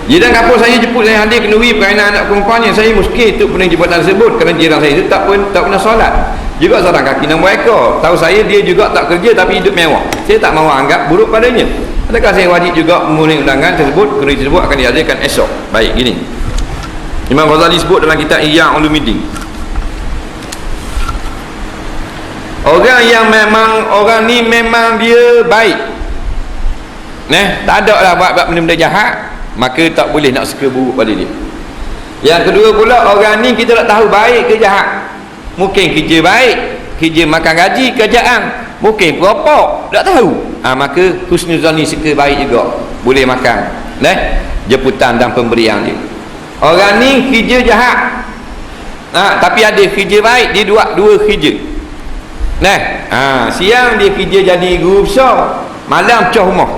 Jadi dan kapal saya jemput saya hadir kenduri berkaitan anak perempuannya, saya muskil untuk pening jabatan tersebut kerana jiran saya itu tak pernah solat. Juga seorang kaki nombor ekor. Tahu saya dia juga tak kerja tapi hidup mewah. Saya tak mahu anggap buruk padanya. Adakah saya wajib juga memenuhi undangan tersebut? Kenduri tersebut akan dihadirkan esok. Baik, gini. Imam Ghazali sebut dalam kitab Ihya Ulumuddin. Orang yang memang, orang ni memang dia baik. Tak ada lah buat benda-benda jahat, maka tak boleh nak suka buruk pada dia. Yang kedua pula, orang ni kita tak tahu baik ke jahat. Mungkin kerja baik, kerja makan gaji, kerjaan. Mungkin peropok, tak tahu. Maka husnuzan ni suka baik juga, boleh makan. Jemputan dan pemberian dia. Orang ni kerja jahat, tapi ada kerja baik, dia dua kerja. Siang dia kerja jadi guru besar, malam cah rumah.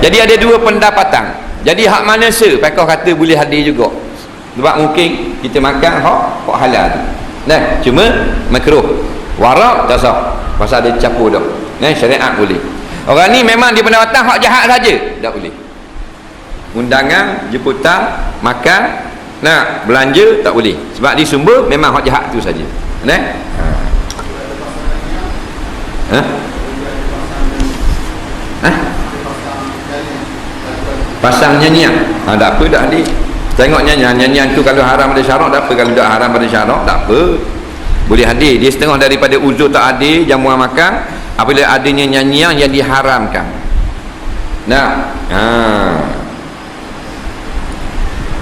Jadi ada dua pendapatan. Jadi hak mana pakar kata boleh hadir juga. Sebab mungkin kita makan hak halal. Cuma makruh. Warak tak sah. Pasal ada campur dah. Syariat boleh. Orang ni memang dia pendapatan hak jahat saja, tak boleh. Undangan, jemputan, makan, Nah, belanja tak boleh sebab di sumber memang hak jahat tu saja. Nah. Pasang nyanyian. Tak apa dah adik. Tengok nyanyian tu kalau haram pada syarak tak apa, kalau tak haram pada syarak tak apa. Boleh hadir. Dia setengah daripada uzur tak hadir jamuan makan apabila adanya nyanyian yang diharamkan. Nah,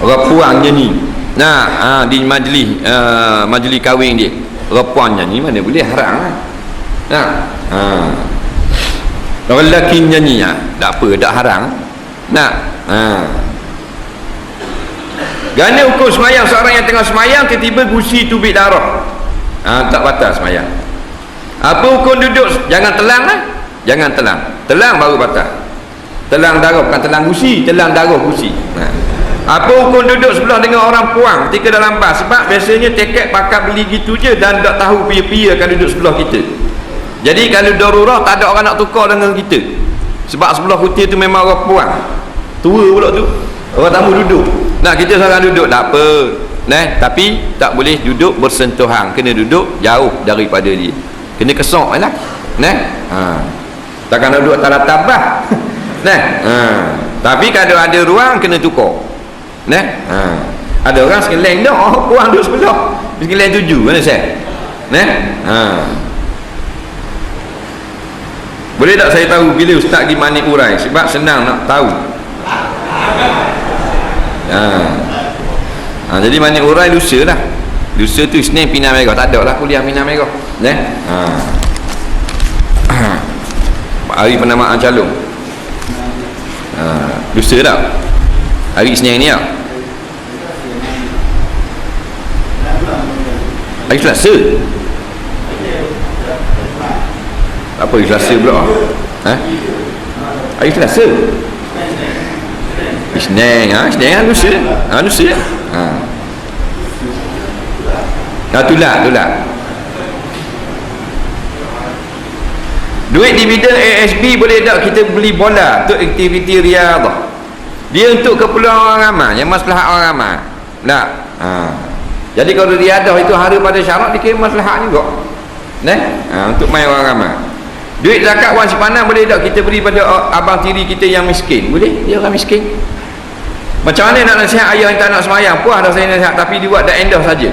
orang puang nyanyi. Nah, di majlis kahwin dia. Orang puang nyanyi mana boleh, haram kan? Nah, orang lelaki nyanyi tak apa, tak haram. Nah, Gana hukum semayang seorang yang tengah semayang tiba-tiba gusi tubik darah, tak batal semayang. Apa hukum duduk? Jangan telang lah. Jangan telang. Telang baru batal. Telang darah bukan telang gusi, telang darah gusi. Apa hukum duduk sebelah dengan orang puang ketika dalam bas? Sebab biasanya tiket pakat beli gitu je dan tak tahu pia-pia akan duduk sebelah kita. Jadi kalau darurah tak ada orang nak tukar dengan kita. Sebab sebelah kita tu memang orang puang. Tua pula tu. Orang tamu duduk. Nah, kita seorang duduk tak apa. Tapi tak boleh duduk bersentuhan. Kena duduk jauh daripada dia. Kena kesok lah. Takkan duduk atas tabah. Tapi kalau ada ruang kena tukar. Ada orang sekeliling dah, puang duduk sebelah. Sekeliling 7 mana saya? Boleh tak saya tahu bila ustaz pergi mani urai? Sebab senang nak tahu. Jadi mani urai lusa lah. Lusa tu Isnin Pina Merah. Tak ada lah kuliah Pina Merah. Hari penamaan calon. Lusa tak? Hari Isnin ni tak? Hari Selasa. Apa hari Selasa pula? Hari Selasa. Isnin. Isnin kan lusa. Lusa. Itulah. Duit dividen ASB boleh tak kita beli bola untuk aktiviti riadah? Dia untuk keperluan orang ramai, yang maslahat orang ramai. Tak. Jadi kalau riadah itu hari pada syarat dikira maslahat juga. Untuk main orang ramai. Duit zakat wang simpanan boleh tak kita beri pada abang tiri kita yang miskin? Boleh? Dia orang miskin. Macam mana nak nasihat ayah yang tak nak semayang? Puas dah saya nasihat tapi dia buat dah endah saja.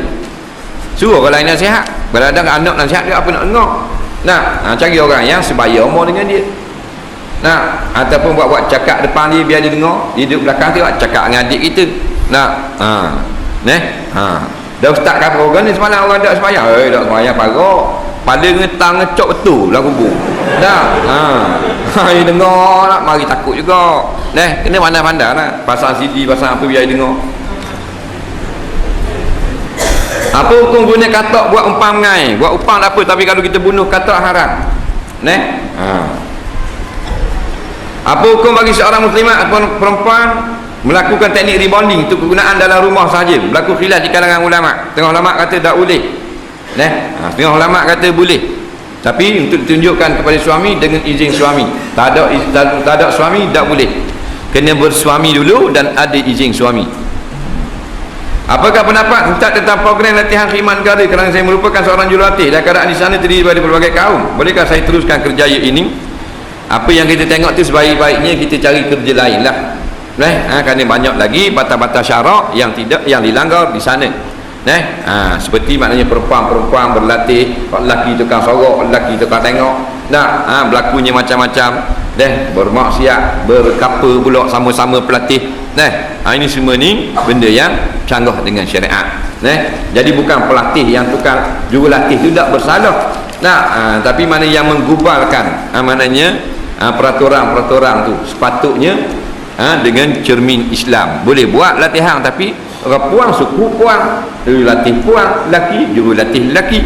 Suruh kalau lain nasihat. Kadang-kadang anak nasihat dia apa nak dengar. Cari orang yang sebaya umur dengan dia. Ataupun buat cakap depan dia biar dia dengar. Dia duduk belakang dia buat cakap dengan adik kita. Dah ustaz kata orang ni semalam orang tak semayang. Tak semayang parah. Pada ngetang ngecok betul lah kubur. Dia dengar lah, mari takut juga. Kena pandai-pandai lah. Pasang CD, pasang apa biar dia dengar. Apa hukum guna katak buat umpang mengai? Buat upang tak apa, tapi kalau kita bunuh katak haram. Apa hukum bagi seorang muslimat atau perempuan melakukan teknik rebonding untuk kegunaan dalam rumah sahaja? Berlaku khilaf di kalangan ulama. Tengah ulama kata tak boleh. Tengah ulama kata boleh. Tapi untuk ditunjukkan kepada suami dengan izin suami. Tak ada suami tak boleh. Kena bersuami dulu dan ada izin suami. Apakah pendapat Ustaz tentang program latihan khidmat negara kerana saya merupakan seorang jurulatih dan keadaan di sana terdiri daripada berbagai kaum? Bolehkah saya teruskan kerjaya ini? Apa yang kita tengok tu sebaik-baiknya kita cari kerja lain lah. Kerana banyak lagi batas-batas syarak yang dilanggar di sana. Seperti maknanya perempuan berlatih, lelaki tukang sorok, lelaki tukang tengok. Berlakunya macam-macam. Bermaksiat, berkapa pula sama-sama pelatih. Ini semua ni benda yang canggah dengan syariat. Jadi bukan pelatih yang tukang jurulatih tu tak bersalah. Tapi mana yang menggubalkan maknanya peraturan-peraturan tu sepatutnya dengan cermin Islam. Boleh buat latihan tapi orang puang suku puang, jurulatih puang, lelaki jurulatih lelaki.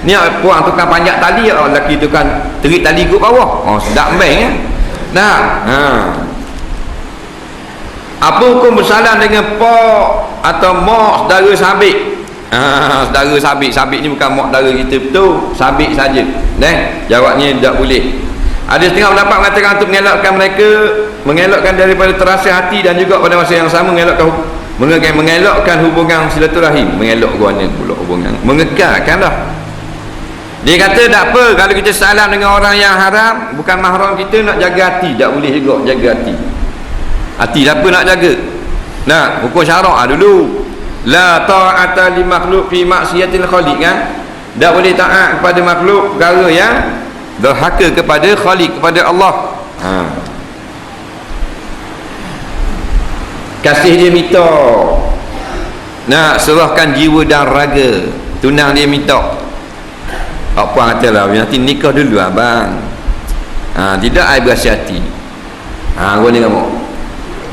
Ni puang tukang panjat tali, lelaki tukang terik tali kat bawah. Sedap main Apa hukum bersalah dengan pak atau mak saudara sabik? Saudara sabik ni bukan mak saudara kita betul, sabik saja. Jawabnya tak boleh. Ada setengah pendapat mengatakan untuk mengelakkan daripada terasa hati dan juga pada masa yang sama mengelakkan mengelakkan hubungan silaturahim. Mengelak guana pula hubungan, mengekalkanlah. Dia kata tak apa kalau kita salam dengan orang yang haram, bukan mahram kita, nak jaga hati. Tak boleh juga jaga hati. Hati apa nak jaga? Nah, hukum syarak dulu. La ta'ata li makhluk fi maksiatil khaliq, kan? Tak boleh taat kepada makhluk perkara yang derhaka kepada khaliq, kepada Allah. Kasih dia minta, nak serahkan jiwa dan raga, tunang dia minta. Apa katalah, nanti nikah dulu abang. Tidak ai berasa hati. Gua ni kamu.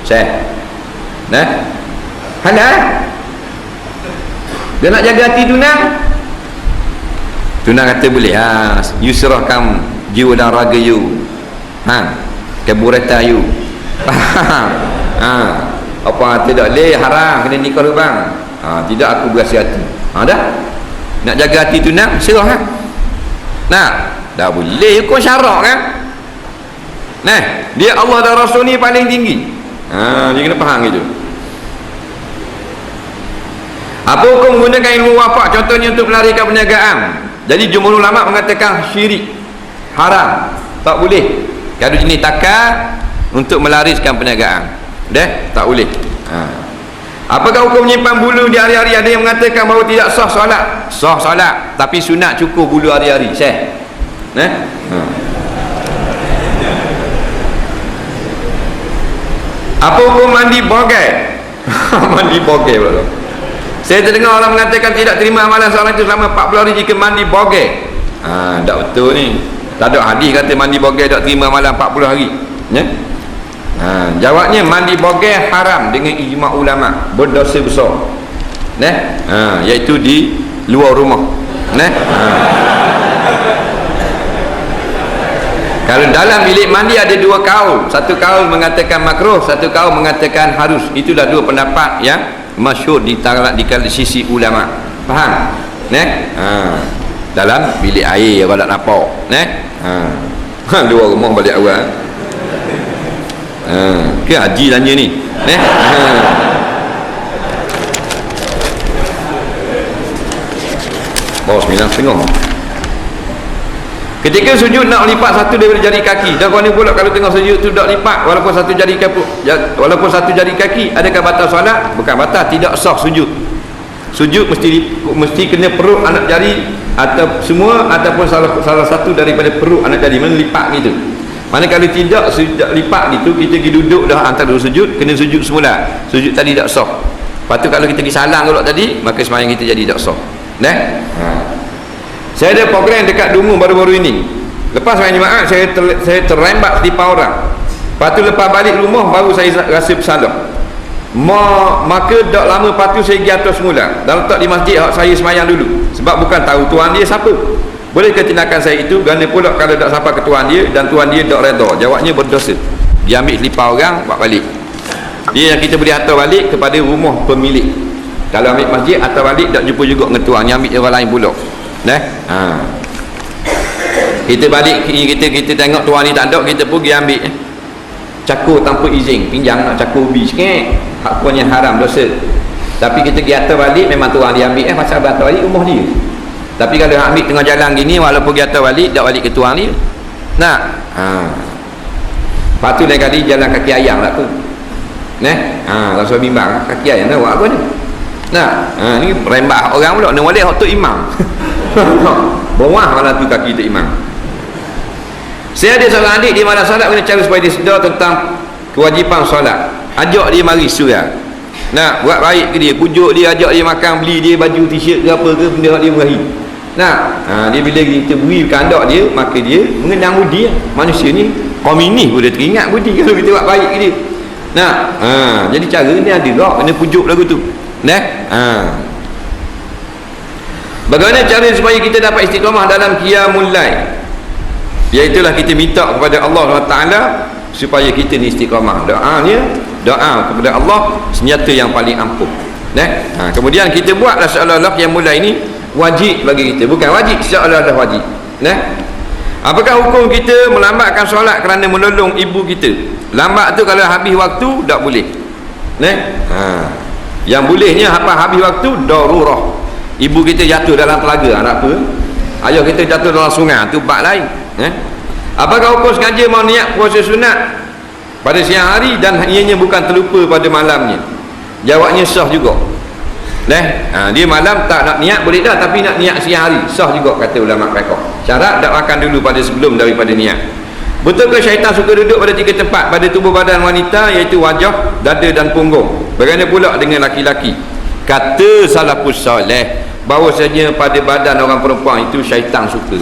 Saya. Nah. Halal. Dia nak jaga hati tunang. Tunang kata boleh. You serahkan jiwa dan raga you. Keburatan you. Apa kata tak boleh, haram kena nikah dulu bang. Tidak, aku berasa hati. Dah. Nak jaga hati tunang, serah. Nah, dah boleh hukum syarak, kan? Nah, dia Allah dan Rasul ni paling tinggi. Dia kena faham gitu. Apa hukum menggunakan ilmu wafak contohnya untuk melarikan perniagaan? Jadi jumhur ulama mengatakan syirik, haram, tak boleh. Kalau jenis takar untuk melariskan perniagaan, tak boleh. Apakah hukum menyimpan bulu di hari-hari? Ada yang mengatakan bahawa tidak sah solat. Sah solat, tapi sunat cukup bulu hari-hari. Apa hukum mandi bogey? Mandi bogey pula. Saya terdengar orang mengatakan tidak terima amalan seorang itu selama 40 hari jika mandi bogey. Tak betul ni. Tak ada hadis kata mandi bogey tak terima amalan 40 hari. Jawabnya mandi bogey haram dengan ijma' ulama, berdosa besar. Iaitu di luar rumah. Kalau dalam bilik mandi ada dua kaul. Satu kaul mengatakan makruh, satu kaul mengatakan harus. Itulah dua pendapat yang masyhur di sisi ulama. Faham? Dalam bilik air kalau nak nampak. Luar rumah balik awal. Ke haji tanya ni. Bawa 9.5. Ketika sujud nak lipat satu daripada jari kaki. Dan kau ni pula kalau tengah sujud tu tak lipat walaupun satu jari kaki, adakah batal solat? Bukan batal, tidak sah sujud. Sujud mesti kena perut anak jari atau semua ataupun salah satu daripada perut anak jari, mana lipat gitu. Mana kalau tidak lipat gitu, kita pergi duduk dah antara dua sujud, kena sujud semula. Sujud tadi tak sah. Lepas tu kalau kita pergi salang kalau tadi, maka sembahyang kita jadi tak sah. Saya ada program dekat Dungu baru-baru ini. Lepas sembahyang jemaah, saya terrembat selipar orang. Lepas tu lepas balik rumah baru saya rasa bersalah. Maka tak lama lepas tu saya pergi atas semula. Dan letak di masjid saya sembahyang dulu. Sebab bukan tahu tuan dia siapa. Bolehkah tindakan saya itu? Kerana pula kalau tak sampai ke tuan dia dan tuan dia tak reda, jawabnya berdosa. Dia ambil selipar orang, buat balik. Dia yang kita boleh hantar balik kepada rumah pemilik. Kalau ambil masjid, hantar balik tak jumpa juga dengan tuan, yang ambil orang lain pula. Kita balik, kita tengok tuan ni tak ada, kita pergi ambil cakur tanpa izin, pinjam nak cakur ubi sikit, haknya haram, dosa. Tapi kita pergi hantar balik, memang tuan dia ambil, pasal hantar balik rumah dia. Tapi kalau ambil tengah jalan gini, walaupun dia hantar balik, tak balik ke tuan dia. Lepas tu lain kali jalan kaki ayam lah tu. Rasul bimbang kaki ayam dah buat apa ni? Ni rembat orang pula, ni boleh hak tu imam. Bawah malah tu kaki tu imam. Saya ada seorang adik di mana solat, kena cara supaya dia sedar tentang kewajipan solat. Ajak dia mari surah. Buat baik ke dia, pujuk dia, ajak dia makan, beli dia baju t-shirt ke apa ke benda dia merahi. Dia bila kita beri kandak dia, maka dia mengenang budi. Manusia ni komunis pun dia teringat budi kalau kita buat baik ke dia. Jadi cara ni ada tak, kena pujuk lagu tu. Bagaimana cara supaya kita dapat istiqamah dalam qiyamul lail? Iaitulah kita minta kepada Allah Taala supaya kita ni istiqamah. Doa kepada Allah senjata yang paling ampuh. Kemudian kita buatlah seolah-olah qiyamul lail ini wajib bagi kita, bukan wajib, seolah-olah wajib. Apakah hukum kita melambatkan solat kerana menolong ibu kita? Lambat tu kalau habis waktu tak boleh. Yang bolehnya apa habis waktu darurah. Ibu kita jatuh dalam telaga, nak apa? Ayah kita jatuh dalam sungai, tu bab lain. Apakah hukum sengaja mau niat puasa sunat pada siang hari dan ianya bukan terlupa pada malamnya? Jawabnya sah juga. Dia malam tak nak niat boleh dah, tapi nak niat siang hari sah juga kata ulama fiqh. Syarat dak makan dulu pada sebelum daripada niat. Betul ke syaitan suka duduk pada 3 tempat pada tubuh badan wanita, iaitu wajah, dada dan punggung? Bagaimana pula dengan laki-laki? Kata salafus soleh bahawasanya pada badan orang perempuan itu syaitan suka.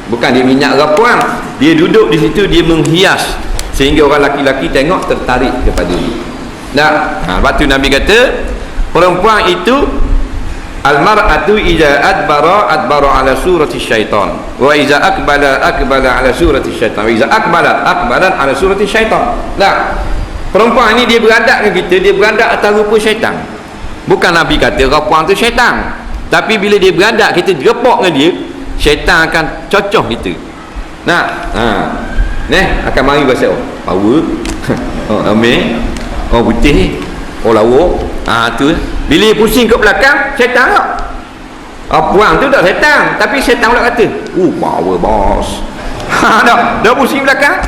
Bukan dia minyak rapuan, dia duduk di situ, dia menghias sehingga orang laki-laki tengok tertarik kepada dia. Lepas tu Nabi kata perempuan itu al-mar'atu idza adbara ala surati syaitan wa idza aqbala ala surati syaitan wa idza aqbala ala surati syaitan. Perempuan ni dia beradab ke kita, dia beradab atas rupa syaitan. Bukan Nabi kata rapuan tu syaitan, tapi bila dia beradab kita repok dengan dia, syaitan akan cocoh kita. Akan mari bahasa power. Ambil putih, lawa. Tu bila dia pusing ke belakang, syaitan tak? Puang tu tak syaitan, tapi syaitan pula kata power boss. Dah pusing belakang.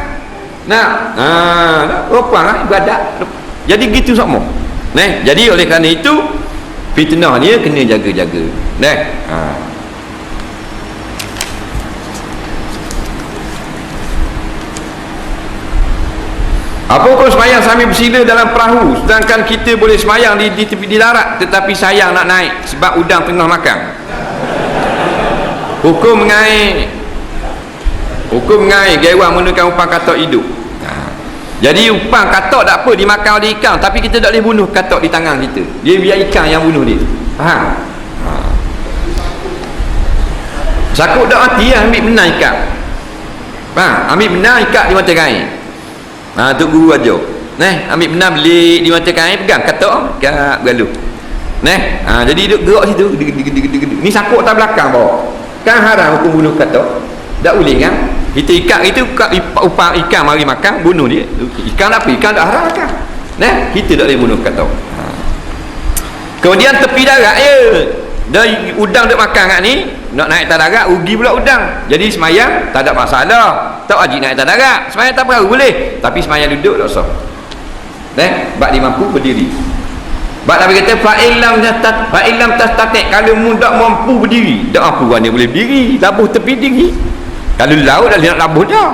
Puang lah ibadat. Jadi gitu semua. Jadi oleh kerana itu fitnah dia kena jaga-jaga. Apa hukum semayang sambil bersila dalam perahu sedangkan kita boleh semayang di tepi di darat tetapi sayang nak naik sebab udang tengah makan? Hukum mengair gaiwan menggunakan umpan katak hidup. Jadi umpan katak tak apa dimakan oleh ikan, tapi kita tak boleh bunuh katak di tangan kita, dia biar ikan yang bunuh dia. Faham? Sakut tak mati ambil benar ikan. Faham? Ambil benar ikat di mata kain. Tu guru ajar. Ambil benar belik di mata kain, pegang katak bergaluh. Jadi duduk gerak situ. Ni sakut tak belakang bawah. Kan haram hukum bunuh katak. Tak boleh kan? Kita ikat itu upah ikan mari makan, bunuh dia. Ikan apa? Ikan tak haram kan? Kita tak boleh bunuh katak. Kemudian tepi darat dah udang duk makan kat ni, nak naik atas darat rugi pula udang. Jadi semayang tak ada masalah, tak wajib naik atas darat. Semayang tak perahu boleh, tapi semayang duduk tak sah. Bak dia mampu berdiri. Bak Nabi kata fa'illam tastatik, kalau mu tak mampu berdiri, tak mampu kan dia boleh berdiri, labuh tepi diri. Kalau laut dah nak labuh dah.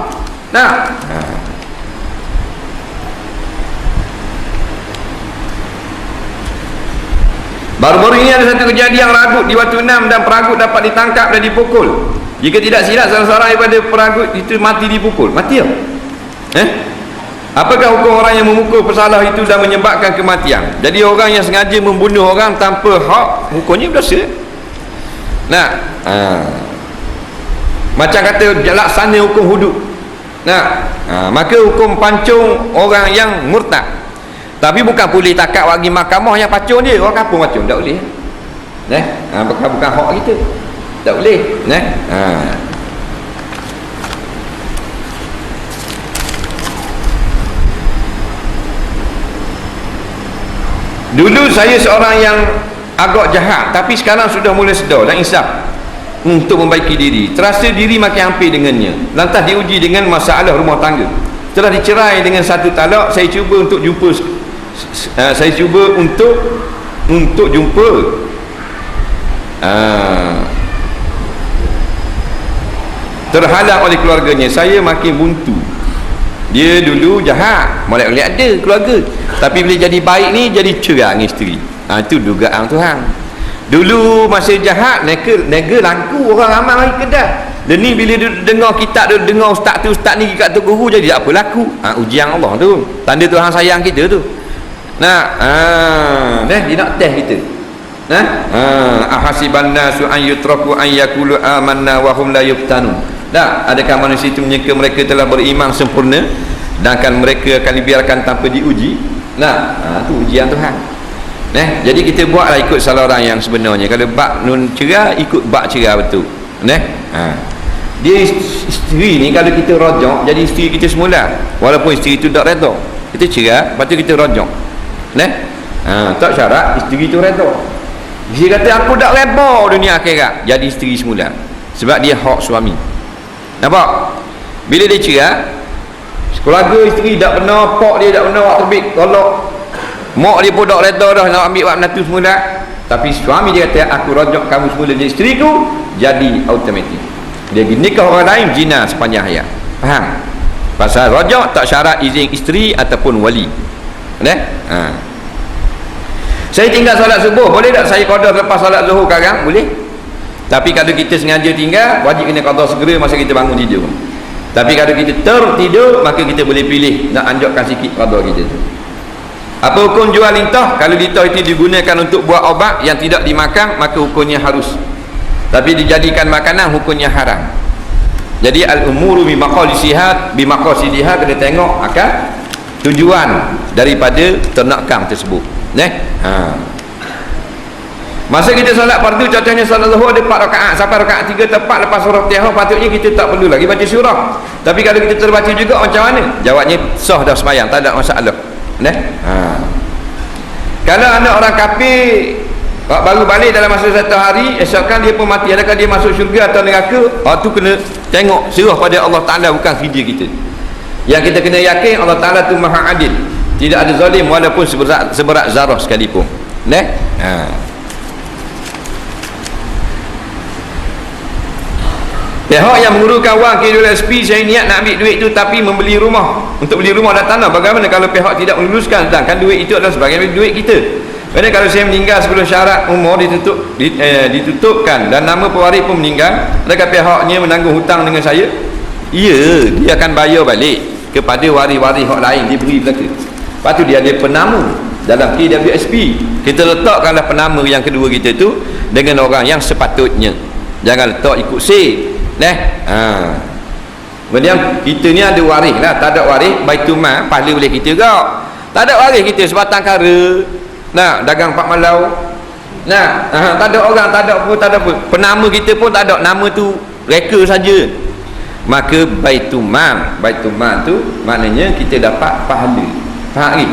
Baru-baru ini ada satu kejadian ragut di Watu Enam dan peragut dapat ditangkap dan dipukul. Jika tidak silap salah seorang daripada peragut itu mati dipukul. Mati tak? Apakah hukum orang yang memukul pesalah itu dan menyebabkan kematian? Jadi orang yang sengaja membunuh orang tanpa hak, hukumnya berdosa. Macam kata laksana hukum hudud. Maka hukum pancung orang yang murtad. Tapi bukan boleh takat bagi mahkamah yang pacung dia. Orang kampung pacung tak boleh. Bukan hak kita. Tak boleh. Dulu saya seorang yang agak jahat, tapi sekarang sudah mula sedar dan insaf untuk membaiki diri. Terasa diri makin hampir dengannya. Lantas diuji dengan masalah rumah tangga. Setelah dicerai dengan satu talak, saya cuba untuk jumpa terhalang oleh keluarganya. Saya makin buntu. Dia dulu jahat, boleh ada keluarga, tapi bila jadi baik ni jadi cerai dengan isteri. Itu dugaan Tuhan. Dulu masa jahat nega laku, orang ramai mari kedai. Dan ni bila dengar kitab, dengar ustaz ni kat tu guru, jadi tak apa laku. Ujian Allah tu, tanda Tuhan sayang kita tu. Dia nak test kita. Ahasiban nasu an yutraku an yaqulu amanna wa hum la yuftanun. Adakah manusia itu menyangka mereka telah beriman sempurna dan mereka akan dibiarkan tanpa diuji? Itu ujian Tuhan. Jadi kita buatlah ikut salah orang yang sebenarnya. Kalau bak nun cerai, ikut bak cerai betul. Dia isteri ni kalau kita rojak jadi isteri kita semula, walaupun isteri itu tak redha, kita cerai, lepas tu kita rojak. Tak syarat isteri tu redha. Dia kata aku tak redha dunia akhirat, jadi isteri semula. Sebab dia hak suami. Nampak? Bila dia cerai, keluarga isteri tak benar, pak dia tak benar, awak terbit tolak. Mak dia pun tak redha dah nak ambil wak menantu semula. Tapi suami dia kata aku rajak kamu semula jadi isteriku, jadi automatik. Dia pergi nikah orang lain, zina sepanjang hayat. Faham? Pasal rajak tak syarat izin isteri ataupun wali. Saya tinggal solat subuh, boleh tak saya qada lepas solat zuhur sekarang? Boleh. Tapi kalau kita sengaja tinggal, wajib kena qada segera masa kita bangun tidur. Tapi kalau kita tertidur, maka kita boleh pilih nak anjurkan sikit qada kita tu. Apa hukum jual lintah? Kalau lintah itu digunakan untuk buat obat yang tidak dimakan, maka hukumnya harus. Tapi dijadikan makanan, hukumnya haram. Jadi al-umuru bimaqasidiha kena tengok akan tujuan daripada ternakan tersebut. Masa kita solat fardu, contohnya solat zuhur ada 4 rakaat, sampai rakaat 3 tepat lepas surah Fatihah, patutnya kita tak perlu lagi baca surah. Tapi kalau kita terbaca juga macam mana? Jawabnya sah dah sembahyang, tak ada masalah. Kalau ada orang kafir baru balik dalam masa 1 hari, esokkan dia pun mati, adakah dia masuk syurga atau neraka? Tu kena tengok, serah pada Allah Ta'ala, bukan kerja kita. Yang kita kena yakin Allah Ta'ala tu maha adil, tidak ada zalim walaupun seberat zarah sekalipun. Pihak yang menguruskan wang KWSP, saya niat nak ambil duit tu tapi membeli rumah, untuk beli rumah dan tanah. Bagaimana kalau pihak tidak meluluskan, sedangkan duit itu adalah sebagai duit kita? Kerana kalau saya meninggal sebelum syarat umur ditutupkan dan nama pewaris pun meninggal, adakah pihaknya menanggung hutang dengan saya? Ya, dia akan bayar balik kepada waris-waris hak lain, diberi belaka. Lepas tu dia ada penama dalam KWSP. Kita letakkanlah penama yang kedua kita tu dengan orang yang sepatutnya, jangan letak ikut sip. Kemudian kita ni ada waris lah, tak ada waris Baitul Mal pahala boleh kita juga. Tak ada waris kita sebatang kara, dagang pak malau, tak ada orang, tak ada apa, penama kita pun tak ada, nama tu reka saja. Maka Baitul Mal tu maknanya kita dapat pahala. Faham ni?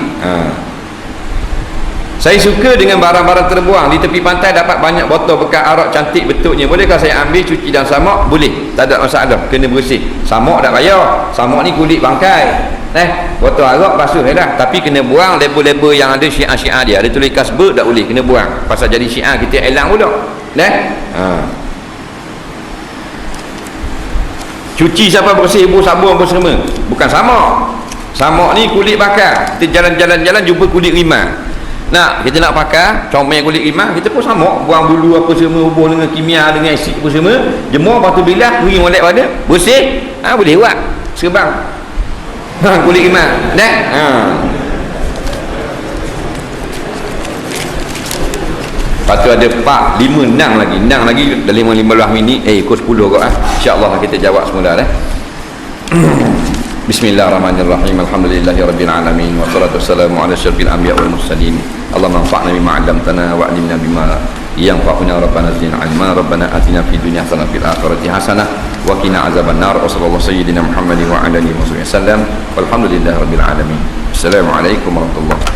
Saya suka dengan barang-barang terbuang di tepi pantai, dapat banyak botol bekas arak cantik bentuknya. Bolehkah saya ambil, cuci dan samak? Boleh, tak ada masalah, kena bersih. Samak tak payah, samak ni kulit bangkai. Botol arak basuh dah, tapi kena buang label-label yang ada syiar-syiar dia, ada tulis kasbah, tak boleh, kena buang. Pasal jadi syiar kita elang pula. Cuci sampai bersih, sabun apa semua, bukan samak. Samak ni kulit bakar, kita jalan-jalan jumpa kulit rimau. Kita nak pakai comel kulit rimau, kita pun samak, buang bulu apa semua, hubung dengan kimia, dengan asid apa semua, jemur, lepas tu bilas, beri molek pada bersih, boleh buat serbang kulit rimau. Lepas tu ada 4, 5 nang lagi dalam 15 minit, ikut 10 kot. InsyaAllah kita jawab semula. Bismillahirrahmanirrahim. Alhamdulillahirabbil alamin, wassalatu wassalamu ala asyrafil anbiya wal mursalin. Allahumma anfa'na bima 'allamtana wa 'allimna bima yanfa'una, rabbana zidna 'ilma, rabbana atina fid dunya hasanah fil akhirati hasanah wa qina azaban nar. Wa sallallahu sayyidina Muhammadin wa ala alihi wasallam. Walhamdulillahirabbil alamin. Assalamualaikum warahmatullahi wabarakatuh.